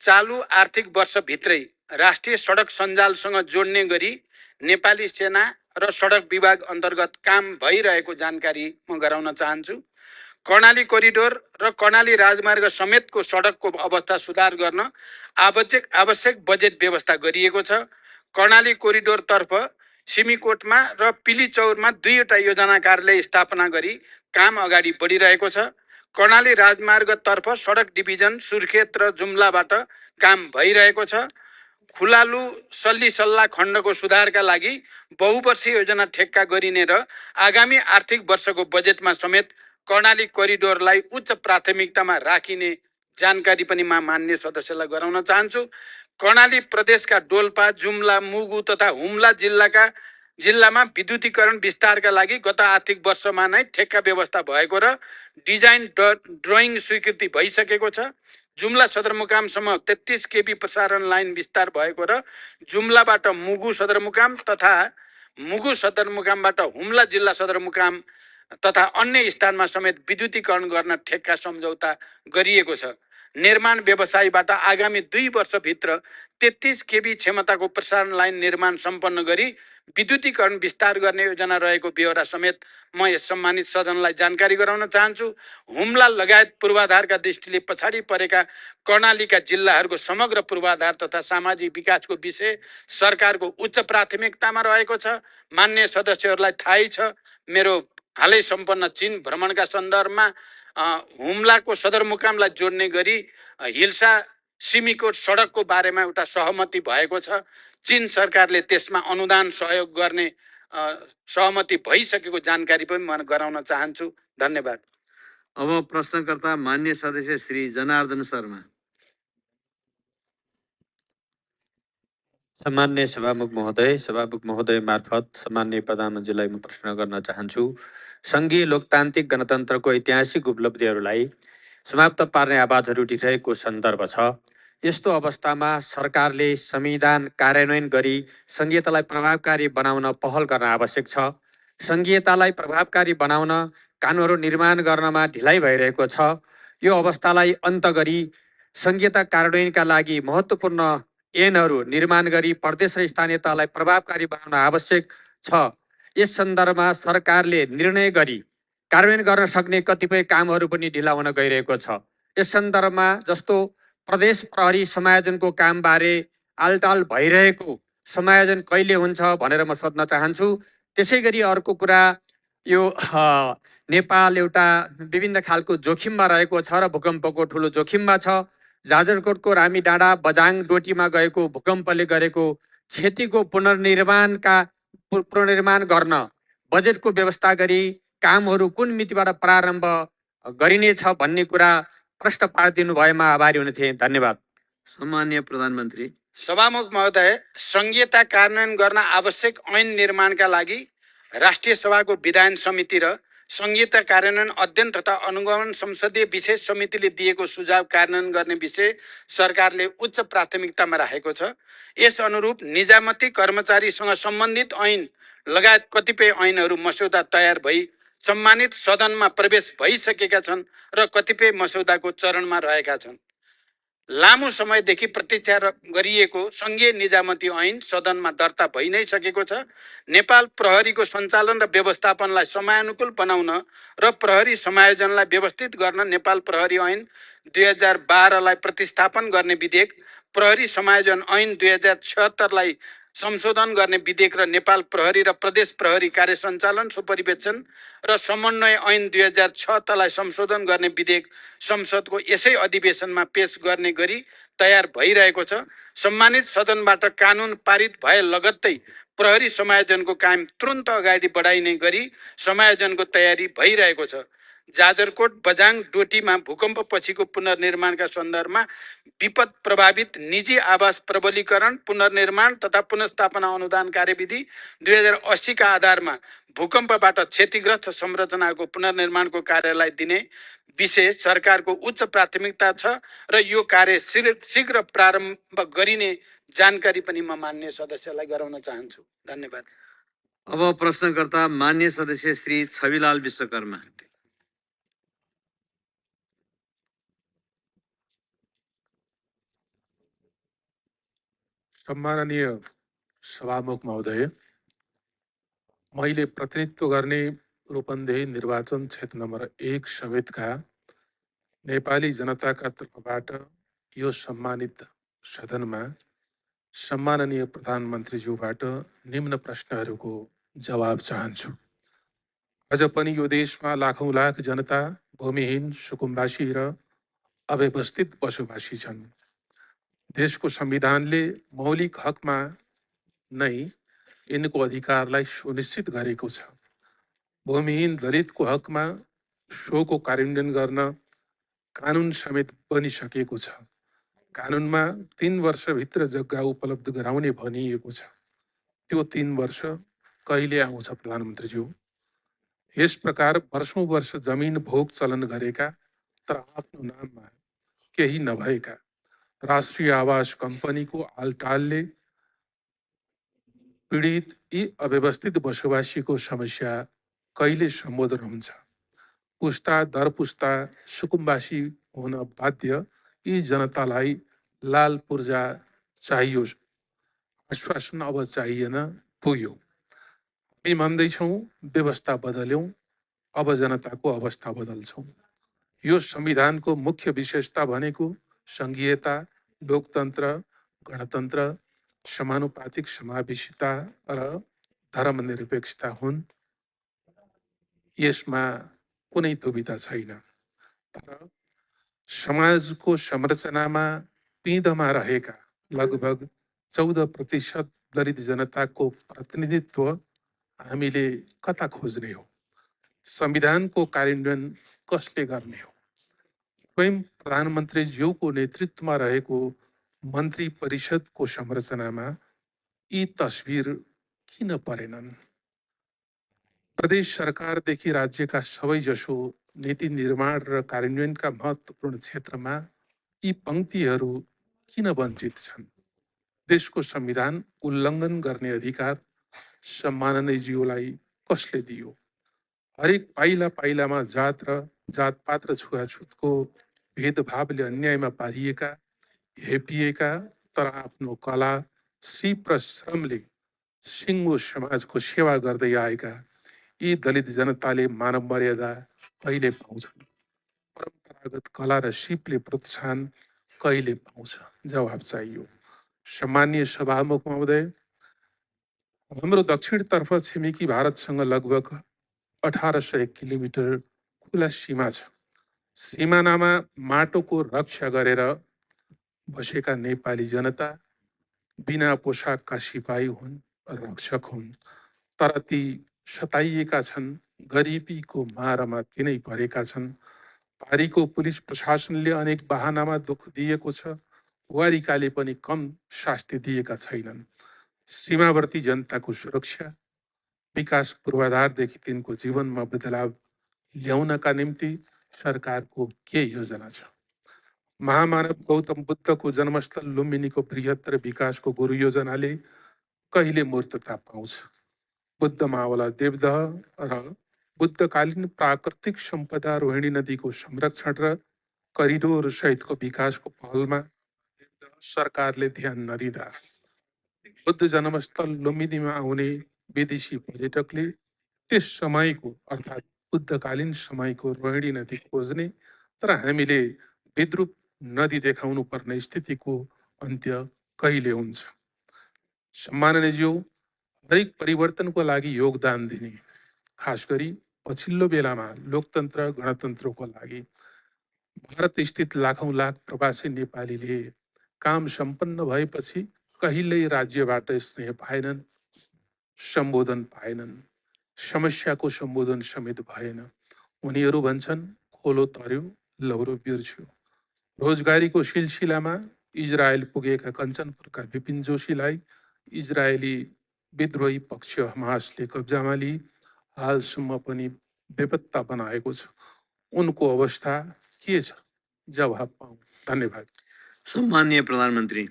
चालु आर्थिक वर्षभित्रै राष्ट्रिय सडक सञ्जालसँग जोड्ने गरी नेपाली सेना र सडक विभाग अन्तर्गत काम भइरहेको जानकारी म गराउन चाहन्छु। कर्णाली कोरिडोर र कर्णाली राजमार्ग समेतको सडकको अवस्था सुधार गर्न आवश्यक बजेट व्यवस्था गरिएको छ। कर्णाली कोरिडोरतर्फ सिमीकोटमा र पिलीचौरमा 2वटा योजना कार्यालय स्थापना गरी काम अगाडि बढिरहेको छ। कर्णाली राजमार्गतर्फ सडक डिभिजन सुर्खेत र जुम्लाबाट काम भइरहेको छ। खुलालु सल्लिसल्ला खण्डको सुधारका लागि बहुवर्षीय योजना ठेक्का गरिने र आगामी आर्थिक वर्षको बजेटमा समेत कर्णाली कोरिडोरलाई उच्च प्राथमिकतामा राखिने जानकारी पनि म मान्य सदस्यलाई गराउन चाहन्छु। कर्णाली प्रदेशका डोल्पा, जुम्ला, मुगु तथा हुम्ला जिल्लामा विद्युतीकरण विस्तारका लागि गत आर्थिक वर्षमा नै ठेक्का व्यवस्था भएको र डिजाइन ड्रइङ स्वीकृति भइसकेको छ। जुम्ला सदरमुकामसम्म 33 केबी प्रसारण लाइन विस्तार भएको र जुम्लाबाट मुगु सदरमुकाम तथा मुगु सदरमुकामबाट हुम्ला जिल्ला सदरमुकाम तथा अन्य स्थानमा समेत विद्युतीकरण गर्न ठेक्का सम्झौता गरिएको छ। निर्माण व्यवसायीबाट आगामी 2 वर्षभित्र 33 केबी क्षमताको प्रसारण लाइन निर्माण सम्पन्न गरी विद्युतीकरण विस्तार गर्ने योजना रहेको बेहोरा समेत म यस सम्मानित सदनलाई जानकारी गराउन चाहन्छु। हुम्ला लगायत पूर्वाधारका दृष्टिले पछाडि परेका कर्णालीका जिल्लाहरूको समग्र पूर्वाधार तथा सामाजिक विकासको विषय सरकारको उच्च प्राथमिकतामा रहेको छ। मान्य सदस्यहरूलाई थाहै छ, मेरो हालै सम्पन्न चीन भ्रमणका सन्दर्भमा हुम्लाको सदरमुकामलाई जोड्ने गरी हिल्सा सिमीकोट सडकको बारेमा एउटा सहमति भएको छ। चीन सरकारले त्यसमा अनुदान सहयोग गर्ने सहमति भइसकेको जानकारी पनि म गराउन चाहन्छु। धन्यवाद। अब प्रश्नकर्ता मान्य सदस्य श्री जनार्दन शर्मा। सम्मान्य सभामुख महोदय मार्फत सम्मान्य प्रधानमन्त्रीलाई म प्रश्न गर्न चाहन्छु। सङ्घीय लोकतान्त्रिक गणतन्त्रको ऐतिहासिक उपलब्धिहरूलाई समाप्त पार्ने आवाजहरू उठिरहेको सन्दर्भ छ। यस्तो अवस्थामा सरकारले संविधान कार्यान्वयन गरी संघीयतालाई प्रभावकारी बनाउन पहल गर्न आवश्यक छ। संघीयतालाई प्रभावकारी बनाउन कानुनहरू निर्माण गर्नमा ढिलाइ भइरहेको छ। यो अवस्थालाई अन्त गरी संघीयता कार्यान्वयनका लागि महत्त्वपूर्ण ऐनहरू निर्माण गरी प्रदेश र स्थानीय तहलाई प्रभावकारी बनाउन आवश्यक छ। यस सन्दर्भमा सरकारले निर्णय गरी कार्यान्वयन गर्न सक्ने कतिपय कामहरू पनि ढिला हुन गइरहेको छ। यस सन्दर्भमा जस्तो प्रदेश प्रहरी समायोजनको कामबारे आलटाल भइरहेको समायोजन कहिले हुन्छ भनेर म सोध्न चाहन्छु। त्यसै गरी अर्को कुरा, यो नेपाल एउटा विभिन्न खालको जोखिममा रहेको छ र भूकम्पको ठुलो जोखिममा छ। जाजरकोटको रामीडाँडा बझाङ डोटीमा गएको भूकम्पले गरेको क्षतिको पुनर्निर्माण गर्न बजेटको व्यवस्था गरी कामहरू कुन मितिबाट प्रारम्भ गरिनेछ भन्ने कुरा प्रश्न पारिदिनु भएमा आभारी हुने थिएँ। धन्यवाद। सम्माननीय प्रधानमन्त्री। सभामुख महोदय, संघीयता कार्यान्वयन गर्न आवश्यक ऐन निर्माणका लागि राष्ट्रिय सभाको विधान समिति र संघीयता कार्यान्वयन अध्ययन तथा अनुगमन संसदीय विशेष समितिले दिएको सुझाव कार्यान्वयन गर्ने विषय सरकारले उच्च प्राथमिकतामा राखेको छ। यस अनुरूप निजामती कर्मचारीसँग सम्बन्धित ऐन लगायत कतिपय ऐनहरू मस्यौदा तयार भई सम्मानित सदनमा प्रवेश भइसकेका छन् र कतिपय मस्यौदाको चरणमा रहेका छन्। लामो समयदेखि प्रतीक्षा गरिएको संघीय निजामती ऐन सदनमा दर्ता भइ नै सकेको छ। नेपाल प्रहरीको सञ्चालन र व्यवस्थापनलाई समयानुकूल बनाउन र प्रहरी समायोजनलाई व्यवस्थित गर्न नेपाल प्रहरी ऐन 2012लाई प्रतिस्थापन गर्ने विधेयक, प्रहरी समायोजन ऐन 2076लाई संशोधन गर्ने विधेयक र नेपाल प्रहरी र प्रदेश प्रहरी कार्य सञ्चालन सुपरिवेक्षण र समन्वय ऐन 2006लाई संशोधन गर्ने विधेयक संसदको यसै अधिवेशनमा पेश गर्ने गरी तयार भइरहेको छ। सम्मानित सदनबाट कानुन पारित भए लगत्तै प्रहरी समायोजनको काम तुरन्त अगाडि बढाइने गरी समायोजनको तयारी भइरहेको छ। जाजरकोट बझाङ डोटीमा भूकम्प पछिको पुनर्निर्माणका सन्दर्भमा विपद प्रभावित निजी आवास प्रबलीकरण, पुनर्निर्माण तथा पुनर्स्थापना अनुदान कार्यविधि 2080 का आधारमा भूकम्पबाट क्षतिग्रस्त संरचनाको पुनर्निर्माणको कार्यलाई दिने विषय सरकारको उच्च प्राथमिकता छ र यो कार्य शीघ्र प्रारम्भ गरिने जानकारी पनि म मान्य सदस्यलाई गराउन चाहन्छु। धन्यवाद। अब प्रश्नकर्ता मान्य सदस्य श्री छविलाल विश्वकर्मा। सम्माननीय सभामुख महोदय, मैले प्रतिनिधित्व गर्ने रूपन्देही निर्वाचन क्षेत्र नम्बर 1 समेतका नेपाली जनताका तर्फबाट यो सम्मानित सदनमा सम्माननीय प्रधानमन्त्रीज्यूबाट निम्न प्रश्नहरूको जवाब चाहन्छु। आज पनि यो देशमा लाखौं लाख जनता भूमिहीन, सुकुम्बासी र अव्यवस्थित बसोबासी छन्। देशको संविधानले मौलिक हकमा नै यिनको अधिकारलाई सुनिश्चित गरेको छ। भूमिहीन दलितको हकमा सोको कार्यान्वयन गर्न कानुन समेत बनिसकेको छ। कानुनमा 3 वर्षभित्र जग्गा उपलब्ध गराउने भनिएको छ। त्यो 3 वर्ष कहिले आउँछ प्रधानमन्त्रीज्यू? यस प्रकार वर्षौं वर्ष जमिन भोग चलन गरेका तर आफ्नो नाममा केही नभएका राष्ट्रिय आवास कम्पनीको आलटालले पीडित यी अव्यवस्थित बसोबासीको समस्या कहिले सम्बोधन हुन्छ? पुस्ता दर पुस्ता सुकुम्बासी हुन बाध्य यी जनतालाई लाल पूर्जा चाहियो, आश्वासन अब चाहिएन, पुग्यो। हामी भन्दैछौँ व्यवस्था बदल्यौँ, अब जनताको अवस्था बदल्छौँ। यो संविधानको मुख्य विशेषता भनेको संघीयता, लोकतन्त्र, गणतन्त्र, समानुपातिक समावेशिता र धर्मनिरपेक्षता हुन्। यसमा कुनै दुविधा छैन। तर समाजको संरचनामा पिँधमा रहेका लगभग 14% दलित जनताको प्रतिनिधित्व हामीले कता खोज्ने हो? संविधानको कार्यान्वयन कसले गर्ने हो? स्वयं प्रधानमन्त्रीज्यूको नेतृत्वमा रहेको मन्त्री परिषदको संरचनामा यी तस्बिर किन परेनन्? प्रदेश सरकारदेखि राज्यका सबैजसो नीति निर्माण र कार्यान्वयनका महत्त्वपूर्ण क्षेत्रमा यी पंक्तिहरू किन वञ्चित छन्? देशको संविधान उल्लङ्घन गर्ने अधिकार सम्माननीयज्यूलाई कसले दियो? हरेक पाइला पाइलामा जातपात र छुवाछुतको भेदभावले अन्यायमा पारिएका, हेपिएका, तर आफ्नो कला, सिप र श्रमले सिङ्गो समाजको सेवा गर्दै आएका यी दलित जनताले मानव मर्यादा कहिले पाउँछन्? परम्परागत कला र सिपले प्रोत्साहन कहिले पाउँछ? जवाब चाहियो। सम्मानीय सभामुख महोदय, हाम्रो दक्षिणतर्फ छिमेकी भारतसँग लगभग 1800 किलोमिटर खुला सीमा छ। सिमानामा माटोको रक्षा गरेर बसेका नेपाली जनता बिना पोसाकका सिपाही हुन्, रक्षक हुन्, तर ती सताइएका छन्, गरिबीको मारमा तिनै परेका छन्। पारीको पुलिस प्रशासनले अनेक बहानामा दुःख दिएको छ, वारिकाले पनि कम शास्ति दिएका छैनन्। सीमावर्ती जनताको सुरक्षा, विकास पूर्वाधारदेखि तिनको जीवनमा बदलाव ल्याउनका निम्ति सरकारको के योजना छ? महामानव गौतम बुद्धको जन्मस्थल लुम्बिनीको बृहत्तर विकासको गुरु योजनाले कहिले मूर्तता पाउँछ? बुद्ध मावला देवदह र बुद्धकालीन प्राकृतिक सम्पदा रोहिणी नदीको संरक्षण र करिडोर सहितको विकासको पहलमा सरकारले ध्यान नदिँदा बुद्ध जन्मस्थल लुम्बिनीमा आउने विदेशी पर्यटकले त्यस समयको अर्थात् बुद्धकालीन समयको रोहिणी नदी खोज्ने, तर हामीले विद्रूप नदी देखाउनु पर्ने स्थितिको अन्त्य कहिले हुन्छ? सम्माननीयज्यू, हरेक परिवर्तनको लागि योगदान दिने, खास गरी पछिल्लो बेलामा लोकतन्त्र गणतन्त्रको लागि भारत स्थित लाखौं लाख प्रवासी नेपालीले काम सम्पन्न भएपछि कहिल्यै राज्यबाट स्नेह पाएनन्, सम्बोधन पाएनन्, समस्याको सम्बोधन समेत भएन। उनीहरू भन्छन् खोलो तर्यो, लौरो बिर्स्यो। रोजगारीको सिलसिलामा इजरायल पुगेका कञ्चनपुरका विपिन जोशीलाई इजरायली विद्रोही पक्ष हमासले कब्जामा लिई हालसम्म पनि बेपत्ता बनाएको छ। उनको अवस्था के छ? जवाब पाऊँ। धन्यवाद। सम्माननीय प्रधानमन्त्री।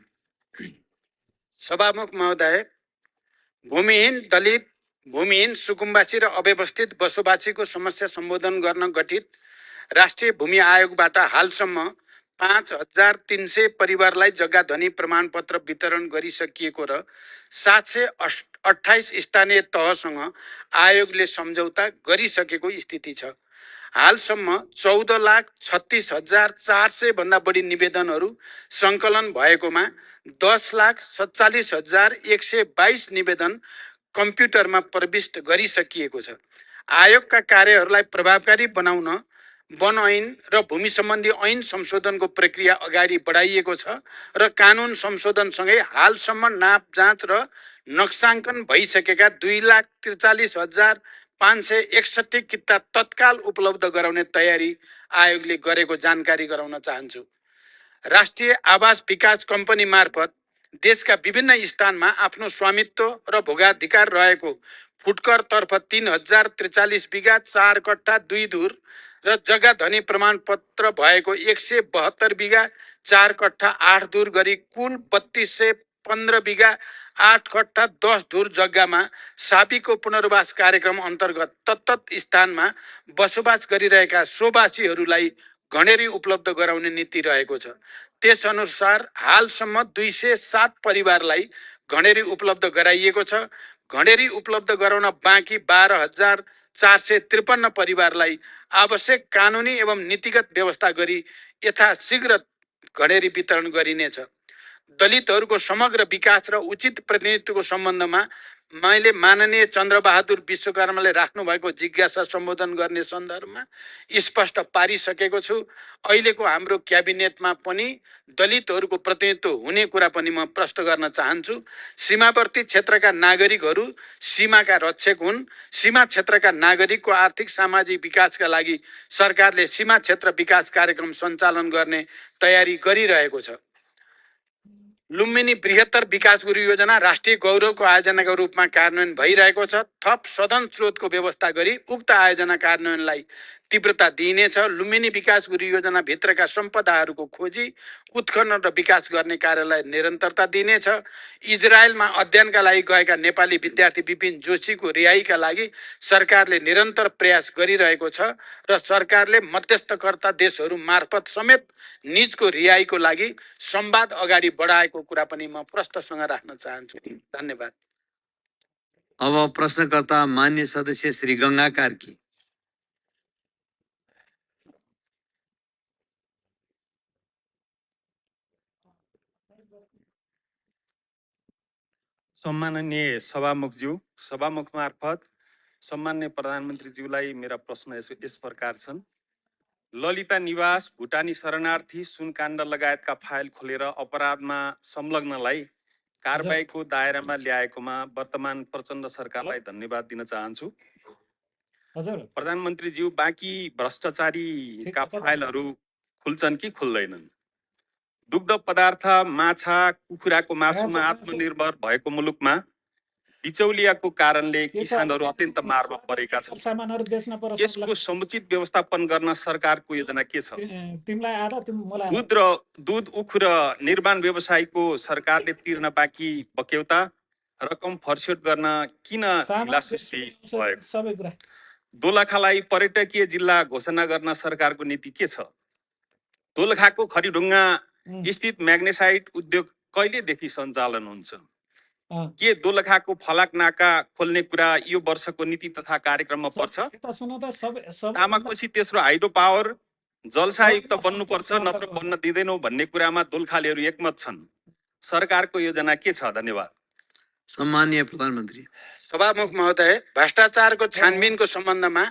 सभामुख महोदय, भूमिहीन दलित, भूमिहीन सुकुम्बासी र अव्यवस्थित बसोबासीको समस्या सम्बोधन गर्न गठित राष्ट्रिय भूमि आयोगबाट हालसम्म 5300 परिवारलाई जग्गा धनी प्रमाणपत्र वितरण गरिसकिएको र 728 स्थानीय तहसँग आयोगले सम्झौता गरिसकेको स्थिति छ। हालसम्म 14,36,400 भन्दा बढी निवेदनहरू सङ्कलन भएकोमा 10,47,122 निवेदन कम्प्युटरमा प्रविष्ट गरिसकिएको छ। आयोगका कार्यहरूलाई प्रभावकारी बनाउन वन ऐन र भूमि सम्बन्धी ऐन संशोधनको प्रक्रिया अगाडि बढाइएको छ र कानुन संशोधनसँगै हालसम्म नाप जाँच र नक्साङ्कन भइसकेका 2,43,561 किता तत्काल उपलब्ध गराउने तयारी आयोगले गरेको जानकारी गराउन चाहन्छु। राष्ट्रिय आवास विकास कम्पनी मार्फत देशका विभिन्न स्थानमा आफ्नो स्वामित्व र भोगाधिकार रहेको फुटकरतर्फ 3,043 बिघा 4 कट्ठा 2 धुर र जग्गा धनी प्रमाणपत्र भएको 172 बिघा 4 कट्ठा 8 धुर गरी कुल 3215 बिघा 8 कट्ठा 10 धुर जग्गामा सापीको पुनर्वास कार्यक्रम अन्तर्गत तत्त स्थानमा बसोबास गरिरहेका सोबासीहरूलाई घनेरी उपलब्ध गराउने नीति रहेको छ। त्यसअनुसार हालसम्म 207 परिवारलाई घनेरी उपलब्ध गराइएको छ। घनेरी उपलब्ध गराउन बाँकी 12,453 परिवारलाई आवश्यक कानुनी एवं नीतिगत व्यवस्था गरी यथाशीघ्र घनेरी वितरण गरिनेछ। दलितहरूको समग्र विकास र उचित प्रतिनिधित्वको सम्बन्धमा मैले माननीय चन्द्रबहादुर विश्वकर्माले राख्नु भएको जिज्ञासा सम्बोधन गर्ने सन्दर्भमा स्पष्ट पारिसकेको छु। अहिलेको हाम्रो क्याबिनेटमा पनि दलितहरूको प्रतिनिधित्व हुने कुरा पनि म प्रश्न गर्न चाहन्छु। सीमावर्ती क्षेत्रका नागरिकहरू सीमाका रक्षक हुन्। सीमा क्षेत्रका नागरिकको आर्थिक सामाजिक विकासका लागि सरकारले सीमा क्षेत्र विकास कार्यक्रम सञ्चालन गर्ने तयारी गरिरहेको छ। लुम्बिनी बृहत्तर विकास गुरु योजना राष्ट्रिय गौरवको आयोजनाको रूपमा कार्यान्वयन भइरहेको छ। थप सदन स्रोतको व्यवस्था गरी उक्त आयोजना कार्यान्वयनलाई तीव्रता दिइनेछ। लुम्बिनी विकास गृह योजनाभित्रका सम्पदाहरूको खोजी, उत्खनन र विकास गर्ने कार्यलाई निरन्तरता दिइनेछ। इजरायलमा अध्ययनका लागि गएका नेपाली विद्यार्थी विपिन जोशीको रिहाईका लागि सरकारले निरन्तर प्रयास गरिरहेको छ र सरकारले मध्यस्थकर्ता देशहरू मार्फत समेत निजको रिहाईको लागि संवाद अगाडि बढाएको कुरा पनि म प्रश्नसँग राख्न चाहन्छु। धन्यवाद। अब प्रश्नकर्ता मान्य सदस्य श्री गंगा कार्की। सम्माननीय सभामुखज्यू, सभामुख मार्फत सम्माननीय प्रधानमन्त्रीज्यूलाई मेरा प्रश्न यस प्रकार छन्। ललिता निवास भुटानी शरणार्थी सुनकाण्ड लगायतका फाइल खोलेर अपराधमा संलग्नलाई कारबाहीको दायरामा ल्याएकोमा वर्तमान प्रचण्ड सरकारलाई धन्यवाद दिन चाहन्छु। प्रधानमन्त्रीज्यू, बाँकी भ्रष्टाचारीका फाइलहरू खुल्छन् कि खुल्दैनन्? दुग्ध पदार्थ, माछा, कुखुराको मासुमा आत्मनिर्भर भएको मुलुकमा बिचौलियाको कारणले किसानहरू अत्यन्त मारमा परेका छन्। यसको समुचित व्यवस्थापन गर्न सरकारको योजना के छ? दूध उखु र निर्माण व्यवसायीको सरकारले तिर्न बाँकी बक्यौता रकम फर्स्योट गर्न किन ढिला सृष्टि भएको? दोलखालाई पर्यटकीय जिल्ला घोषणा गर्न सरकारको नीति के छ? दोलखाको खरीढुङ्गा स्थित म्याग्नेसाइट उद्योग कहिलेदेखि सञ्चालन हुन्छ? के दोलखाको फलाक नाका खोल्ने कुरा यो वर्षको नीति तथा कार्यक्रममा पर्छ? तामाकोशी तेस्रो हाइड्रो पावर जलसायुक्त बन्नुपर्छ, नत्र बन्न दिँदैनौ भन्ने कुरामा दोलखालीहरू एकमत छन्। सरकारको योजना के छ? धन्यवाद। सम्माननीय प्रधानमन्त्री। सभामुख महोदय, भ्रष्टाचारको छानबिनको सम्बन्धमा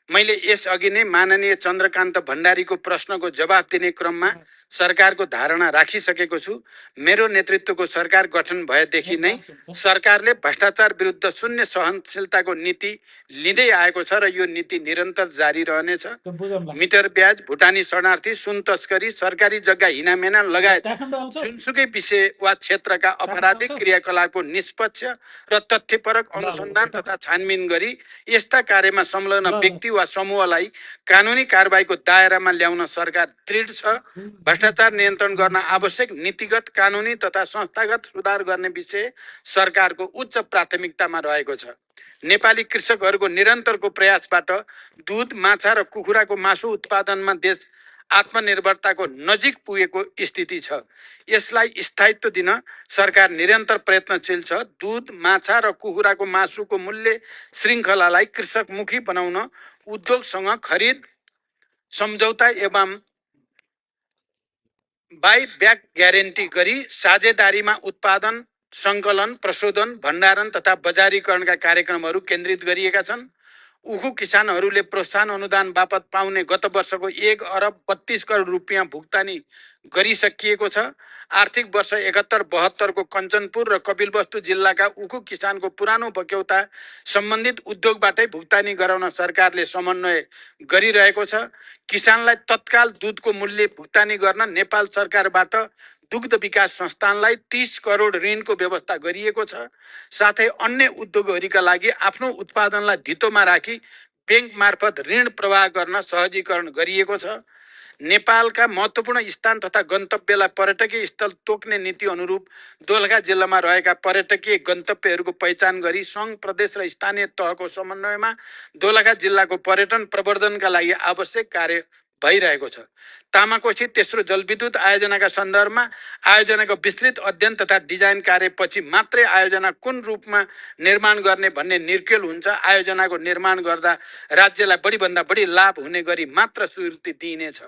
मैले यसअघि नै माननीय चन्द्रकान्त भण्डारीको प्रश्नको जवाफ दिने क्रममा सरकारको धारणा राखिसकेको छु। मेरो नेतृत्वको सरकार गठन भएदेखि नै सरकारले भ्रष्टाचार विरुद्ध शून्य सहनशीलताको नीति लिँदै आएको छ र यो नीति निरन्तर जारी रहनेछ। मिटर ब्याज, भुटानी शरणार्थी, सुन तस्करी, सरकारी जग्गा हिनामेना लगायत जुनसुकै विषय वा क्षेत्रका अपराधिक क्रियाकलापको निष्पक्ष र तथ्यपरक अनुसन्धान तथा छानबिन गरी यस्ता कार्यमा संलग्न व्यक्ति वा समूहलाई कानुनी कारबाहीको दायरामा ल्याउन सरकार दृढ छ। भ्रष्टाचार नियन्त्रण गर्न आवश्यक नीतिगत, कानुनी तथा संस्थागत सुधार गर्ने विषय सरकारको उच्च प्राथमिकतामा रहेको छ। नेपाली कृषकहरूको निरन्तरको प्रयासबाट दूध, माछा र कुखुराको मासु उत्पादनमा देश आत्मनिर्भरताको नजिक पुगेको स्थिति छ। यसलाई स्थायित्व दिन सरकार निरन्तर प्रयत्नशील छ। दूध, माछा र कुखुराको मासुको मूल्य श्रृङ्खलालाई कृषकमुखी बनाउन उद्योगसँग खरिद सम्झौता एवं बाई ब्याक ग्यारेन्टी गरी साझेदारीमा उत्पादन, सङ्कलन, प्रशोधन, भण्डारण तथा बजारीकरणका कार्यक्रमहरू केन्द्रित गरिएका छन्। उखु किसानहरूले प्रोत्साहन अनुदान बापत पाउने गत वर्षको 1 अरब 32 करोड रुपियाँ भुक्तानी गरिसकिएको छ। आर्थिक वर्ष 71-72 को कञ्चनपुर र कपिलवस्तु जिल्लाका उखु किसानको पुरानो बक्यौता सम्बन्धित उद्योगबाटै भुक्तानी गराउन सरकारले समन्वय गरिरहेको छ। किसानलाई तत्काल दूधको मूल्य भुक्तानी गर्न नेपाल सरकारबाट दुग्ध विकास संस्थानलाई 30 करोड ऋणको व्यवस्था गरिएको छ। साथै अन्य उद्योगहरूका लागि आफ्नो उत्पादनलाई धितोमा राखी बैंक मार्फत ऋण प्रवाह गर्न सहजीकरण गरिएको छ। नेपालका महत्त्वपूर्ण स्थान तथा गन्तव्यलाई पर्यटकीय स्थल तोक्ने नीति अनुरूप दोलखा जिल्लामा रहेका पर्यटकीय गन्तव्यहरूको पहिचान गरी सङ्घ, प्रदेश र स्थानीय तहको समन्वयमा दोलखा जिल्लाको पर्यटन प्रवर्धनका लागि आवश्यक कार्य भइरहेको छ। तामाकोशी तेस्रो जलविद्युत आयोजनाका सन्दर्भमा आयोजनाको विस्तृत अध्ययन तथा डिजाइन कार्यपछि मात्रै आयोजना कुन रूपमा निर्माण गर्ने भन्ने निर्केल हुन्छ। आयोजनाको निर्माण गर्दा राज्यलाई बढीभन्दा बढी लाभ हुने गरी मात्र स्वीकृति दिइनेछ।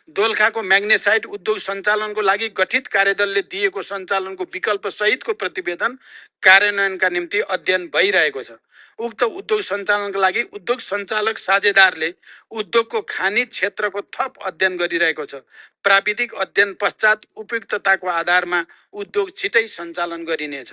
दोलखाको म्याग्नेसाइट उद्योग सञ्चालनको लागि गठित कार्यदलले दिएको सञ्चालनको विकल्प सहितको प्रतिवेदन कार्यान्वयनका निम्ति अध्ययन भइरहेको छ। उक्त उद्योग सञ्चालनको लागि उद्योग सञ्चालक साझेदारले उद्योगको खानी क्षेत्रको थप अध्ययन गरिरहेको छ। प्राविधिक अध्ययन पश्चात उपयुक्तताको आधारमा उद्योग छिटै सञ्चालन गरिनेछ।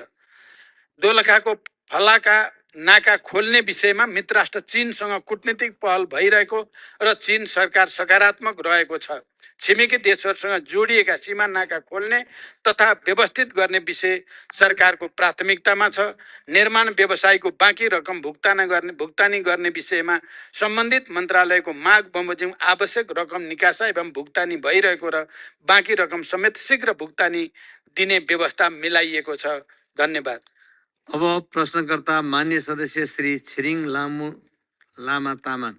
दोलखाको फलाका नाका खोल्ने विषयमा मित्र राष्ट्र चीनसँग कूटनीतिक पहल भइरहेको र चीन सरकार सकारात्मक रहेको छ। छिमेकी देशहरूसँग जोडिएका सीमा नाका खोल्ने तथा व्यवस्थित गर्ने विषय सरकारको प्राथमिकतामा छ। निर्माण व्यवसायको बाँकी रकम भुक्तानी गर्ने विषयमा सम्बन्धित मन्त्रालयको माग बमोजिम आवश्यक रकम निकासा एवं भुक्तानी भइरहेको र बाँकी रकम समेत शीघ्र भुक्तानी दिने व्यवस्था मिलाइएको छ। धन्यवाद। अब प्रश्नकर्ता मान्य सदस्य श्री छिरिङ लामा तामाङ।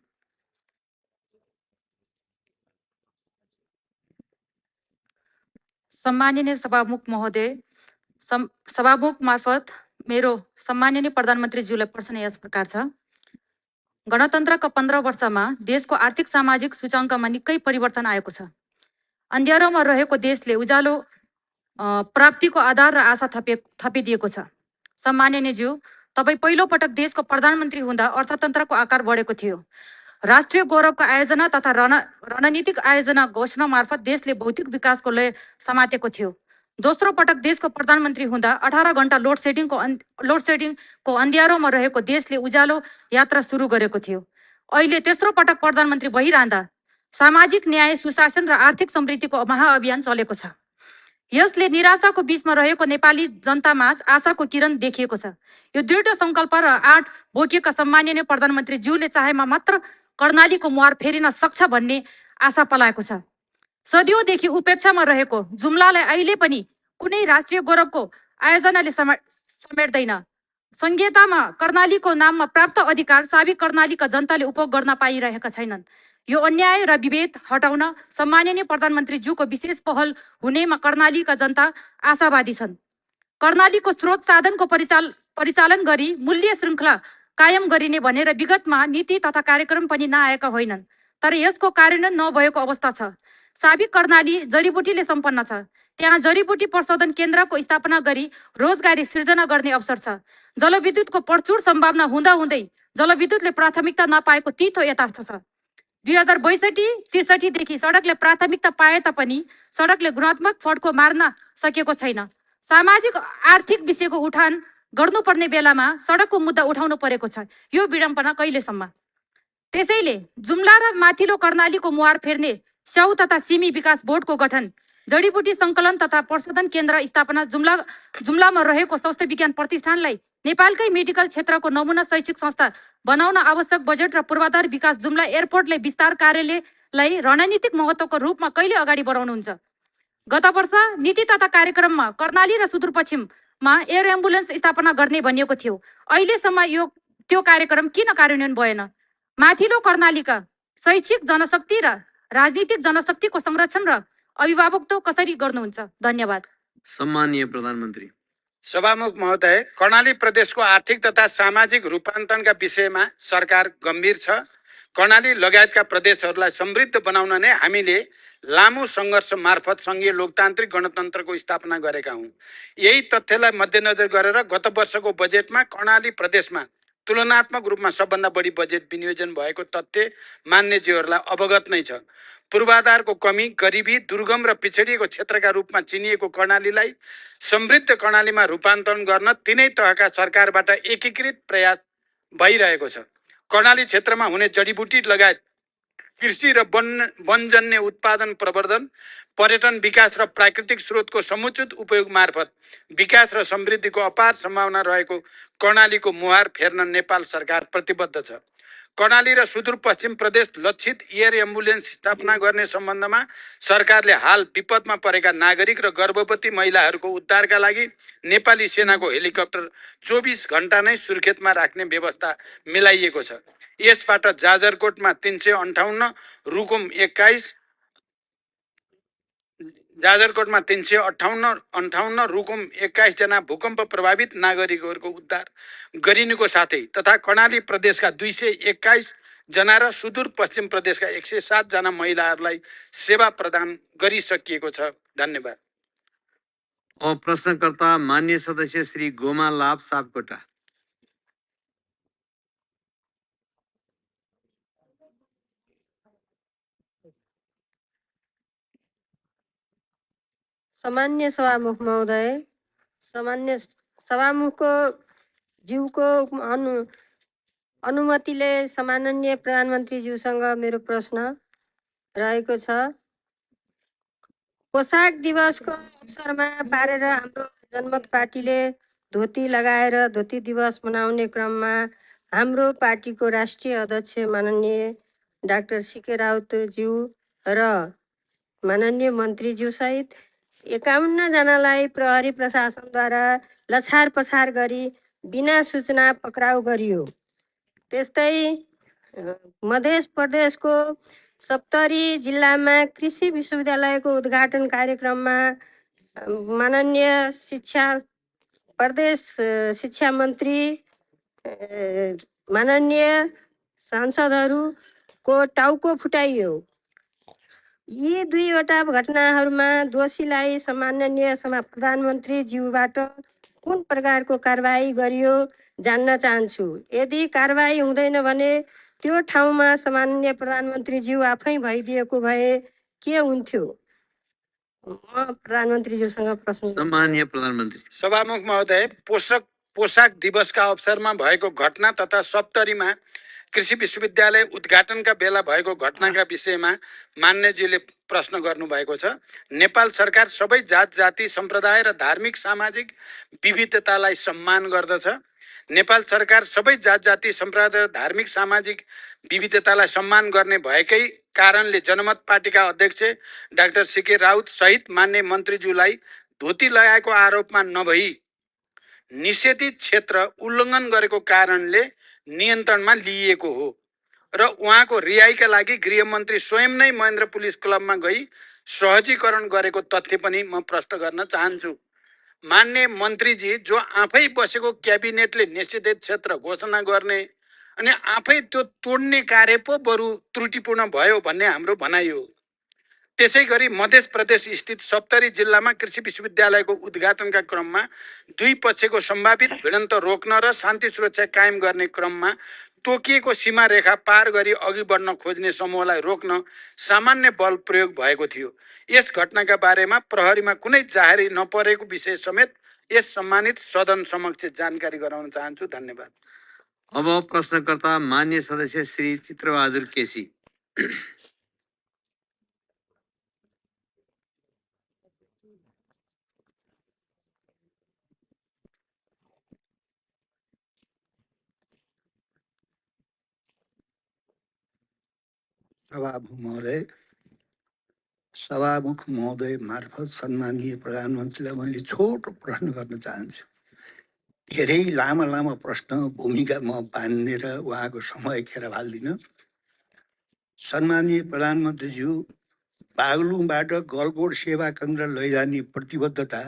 सम्माननीय सभामुख महोदय, सभामुख मार्फत मेरो सम्माननीय प्रधानमन्त्रीज्यूलाई प्रश्न यस प्रकार छ। गणतन्त्रका 15 वर्षमा देशको आर्थिक सामाजिक सूचाङ्कमा निकै परिवर्तन आएको छ। अँध्यारोमा रहेको देशले उज्यालो प्राप्तिको आधार र आशा थपिदिएको छ। सम्माननीयज्यू, तपाईँ पहिलो पटक देशको प्रधानमन्त्री हुँदा अर्थतन्त्रको आकार बढेको थियो। राष्ट्रिय गौरवको आयोजना तथा रणनीतिक आयोजना घोषणा मार्फत देशले भौतिक विकासको लय समातेको थियो। दोस्रो पटक देशको प्रधानमन्त्री हुँदा 18 घण्टा लोड सेडिङको अँध्यारोमा रहेको देशले उज्यालो यात्रा सुरु गरेको थियो। अहिले तेस्रो पटक प्रधानमन्त्री भइरहँदा सामाजिक न्याय, सुशासन र आर्थिक समृद्धिको महाअभियान चलेको छ। यसले निराशाको बीचमा रहेको नेपाली जनतामाझ आशाको किरण देखिएको छ। यो दृढ सङ्कल्प र आँट बोकेका सम्माननीय प्रधानमन्त्रीज्यूले चाहेमा मात्र कर्णालीको मुहार फेरिन सक्छ भन्ने आशा पलाएको छ। सदियौँदेखि उपेक्षामा रहेको जुम्लालाई अहिले पनि कुनै राष्ट्रिय गौरवको आयोजनाले समेट्दैन। संहितामा कर्णालीको नाममा प्राप्त अधिकार साबिक कर्णालीका जनताले उपभोग गर्न पाइरहेका छैनन्। यो अन्याय र विभेद हटाउन सम्माननीय प्रधानमन्त्रीज्यूको विशेष पहल हुनेमा कर्णालीका जनता आशावादी छन्। कर्णालीको स्रोत साधनको परिचालन गरी मूल्य श्रृङ्खला कायम गरिने भनेर विगतमा नीति तथा कार्यक्रम पनि नआएका होइनन्, तर यसको कार्यान्वयन नभएको अवस्था छ। साबिक कर्णाली जडीबुटीले सम्पन्न छ। त्यहाँ जडीबुटी प्रशोधन केन्द्रको स्थापना गरी रोजगारी सृजना गर्ने अवसर छ। जलविद्युतको प्रचुर सम्भावना हुँदाहुँदै जलविद्युतले प्राथमिकता नपाएको तीतो यथार्थ छ। 2062-63 देखि सडकले प्राथमिकता पाए तापनि सडकले गुणात्मक फड्को मार्न सकेको छैन। सामाजिक आर्थिक विषयको उठान गर्नुपर्ने बेलामा सडकको मुद्दा उठाउनु परेको छ। यो विडम्बना कहिलेसम्म? त्यसैले जुम्ला र माथिल्लो कर्णालीको मुहार फेर्ने स्याउ तथा सिमी विकास बोर्डको गठन, जडीबुटी सङ्कलन तथा प्रशोधन केन्द्र स्थापना, जुम्लामा रहेको स्वास्थ्य विज्ञान प्रतिष्ठानलाई नेपालकै मेडिकल क्षेत्रको नमुना शैक्षिक संस्था बनाउन आवश्यक बजेट र पूर्वाधार विकास, जुम्ला एयरपोर्टले विस्तार कार्यालयलाई रणनीतिक महत्त्वको रूपमा कहिले अगाडि बढाउनुहुन्छ? गत वर्ष नीति तथा कार्यक्रममा कर्णाली र सुदूरपश्चिममा एयर एम्बुलेन्स स्थापना गर्ने भनिएको थियो। अहिलेसम्म त्यो कार्यक्रम किन कार्यान्वयन भएन? माथिल्लो कर्णालीका शैक्षिक जनशक्ति र राजनीतिक जनशक्तिको संरक्षण र अभिभावकत्व कसरी गर्नुहुन्छ? धन्यवाद। सम्माननीय प्रधानमन्त्री। सभामुख महोदय, कर्णाली प्रदेशको आर्थिक तथा सामाजिक रूपान्तरणका विषयमा सरकार गम्भीर छ। कर्णाली लगायतका प्रदेशहरूलाई समृद्ध बनाउन नै हामीले लामो सङ्घर्ष मार्फत सङ्घीय लोकतान्त्रिक गणतन्त्रको स्थापना गरेका हौँ। यही तथ्यलाई मध्यनजर गरेर गत वर्षको बजेटमा कर्णाली प्रदेशमा तुलनात्मक रूपमा सबभन्दा बढी बजेट विनियोजन भएको तथ्य मान्यज्यूहरूलाई अवगत नै छ। पूर्वाधारको कमी, गरिबी, दुर्गम र पिछडिएको क्षेत्रका रूपमा चिनिएको कर्णालीलाई समृद्ध कर्णालीमा रूपान्तरण गर्न तिनै तहका सरकारबाट एकीकृत प्रयास भइरहेको छ। कर्णाली क्षेत्रमा हुने जडीबुटी लगायत कृषि र वनजन्य उत्पादन प्रवर्धन, पर्यटन विकास र प्राकृतिक स्रोतको समुचित उपयोग मार्फत विकास र समृद्धिको अपार सम्भावना रहेको कर्णालीको मुहार फेर्न नेपाल सरकार प्रतिबद्ध छ। कर्णाली र सुदूरपश्चिम प्रदेश लक्षित एयर एम्बुलेन्स स्थापना गर्ने सम्बन्धमा सरकारले हाल विपदमा परेका नागरिक र गर्भवती महिलाहरूको उद्धारका लागि नेपाली सेनाको हेलिकप्टर 24 घण्टा नै सुर्खेतमा राख्ने व्यवस्था मिलाइएको छ। यसबाट जाजरकोटमा 358, रुकुम 21, जाजरकोटमा 358, रुकुम 21 जना भूकम्प प्रभावित नागरिकहरूको उद्धार गरिनुको साथै तथा कर्णाली प्रदेशका 221 जना र सुदूरपश्चिम प्रदेशका 107 जना महिलाहरूलाई सेवा प्रदान गरिसकिएको छ। धन्यवाद। अब प्रश्नकर्ता मान्य सदस्य श्री गोमा लाभ सापकोटा। सामान्य सभामुख महोदय, सामान्य सभामुखको ज्यूको अनुमतिले सम्माननीय प्रधानमन्त्रीज्यूसँग मेरो प्रश्न रहेको छ। पोसाक दिवसको अवसरमा पारेर हाम्रो जनमत पार्टीले धोती लगाएर धोती दिवस मनाउने क्रममा हाम्रो पार्टीको राष्ट्रिय अध्यक्ष माननीय डाक्टर सिके राउतज्यू र माननीय मन्त्रीज्यूसहित 51 जनालाई प्रहरी प्रशासनद्वारा लछार पछार गरी बिना सूचना पक्राउ गरियो। त्यस्तै मध्य प्रदेशको सप्तरी जिल्लामा कृषि विश्वविद्यालयको उद्घाटन कार्यक्रममा माननीय प्रदेश शिक्षा मन्त्री माननीय सांसदहरूको टाउको फुटाइयो। यी दुईवटा घटनाहरूमा दोषीलाई सम्माननीय प्रधानमन्त्रीज्यूबाट कुन प्रकारको कारबाही गरियो जान्न चाहन्छु। यदि कारबाही हुँदैन भने त्यो ठाउँमा सम्माननीय प्रधानमन्त्रीज्यू आफै भइदिएको भए के हुन्थ्यो? म प्रधानमन्त्रीज्यूसँग प्रश्न सम्माननीय प्रधानमन्त्री। सभामुख महोदय, पोसाक दिवसका अवसरमा भएको घटना तथा सप्तरीमा कृषि विश्वविद्यालय उद्घाटनका बेला भएको घटनाका विषयमा मान्यज्यूले प्रश्न गर्नुभएको छ। नेपाल सरकार सबै जात जाति सम्प्रदाय र धार्मिक सामाजिक विविधतालाई सम्मान गर्दछ। नेपाल सरकार सबै जात जाति सम्प्रदाय र धार्मिक सामाजिक विविधतालाई सम्मान गर्ने भएकै कारणले जनमत पार्टीका अध्यक्ष डाक्टर सिके राउत सहित मान्य मन्त्रीज्यूलाई धोती लगाएको आरोपमा नभई निषेधित क्षेत्र उल्लङ्घन गरेको कारणले नियन्त्रणमा लिइएको हो र उहाँको रिहाइका लागि गृहमन्त्री स्वयं नै महेन्द्र पुलिस क्लबमा गई सहजीकरण गरेको तथ्य पनि म प्रश्न गर्न चाहन्छु। मान्य मन्त्रीजी जो आफै बसेको क्याबिनेटले निषेधित क्षेत्र घोषणा गर्ने अनि आफै त्यो तोड्ने कार्य पो बरु त्रुटिपूर्ण भयो भन्ने हाम्रो भनाइ हो। त्यसै गरी मध्य प्रदेश स्थित सप्तरी जिल्लामा कृषि विश्वविद्यालयको उद्घाटनका क्रममा दुई पक्षको सम्भावित भिडन्त रोक्न र शान्ति सुरक्षा कायम गर्ने क्रममा तोकिएको सीमा रेखा पार गरी अघि बढ्न खोज्ने समूहलाई रोक्न सामान्य बल प्रयोग भएको थियो। यस घटनाका बारेमा प्रहरीमा कुनै जाहेरी नपरेको विषय समेत यस सम्मानित सदन समक्ष जानकारी गराउन चाहन्छु। धन्यवाद। अब प्रश्नकर्ता मान्य सदस्य श्री चित्रबहादुर केसी। सभामुख महोदय मार्फत सम्मानीय प्रधानमन्त्रीलाई मैले छोटो प्रश्न गर्न चाहन्छु। धेरै लामा लामा प्रश्न भूमिका म बाँधेर उहाँको समय खेर हाल्दिनँ। सम्मानीय प्रधानमन्त्रीज्यू, बागलुङबाट गलकोट सेवा केन्द्र लैजाने प्रतिबद्धता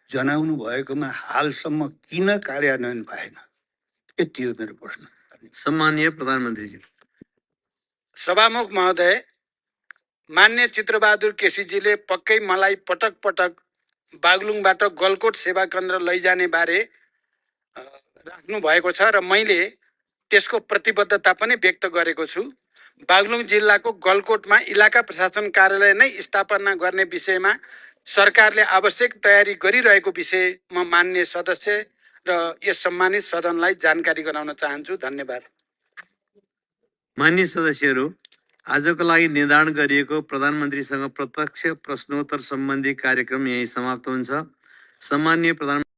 जनाउनु भएकोमा हालसम्म किन कार्यान्वयन भएन? यति हो मेरो प्रश्न। सम्माननीय प्रधानमन्त्रीज्यू। सभामुख महोदय, मान्य चित्रबहादुर केसीजीले पक्कै मलाई पटक पटक बागलुङबाट गलकोट सेवा केन्द्र लैजाने बारे राख्नु भएको छ र मैले त्यसको प्रतिबद्धता पनि व्यक्त गरेको छु। बागलुङ जिल्लाको गलकोटमा इलाका प्रशासन कार्यालय नै स्थापना गर्ने विषयमा सरकारले आवश्यक तयारी गरिरहेको विषय म मान्य सदस्य र यस सम्मानित सदनलाई जानकारी गराउन चाहन्छु। धन्यवाद। मान्य सदस्यहरू, आजको लागि निर्धारण गरिएको प्रधानमन्त्रीसँग प्रत्यक्ष प्रश्नोत्तर सम्बन्धी कार्यक्रम यही समाप्त हुन्छ। सम्माननीय प्रधान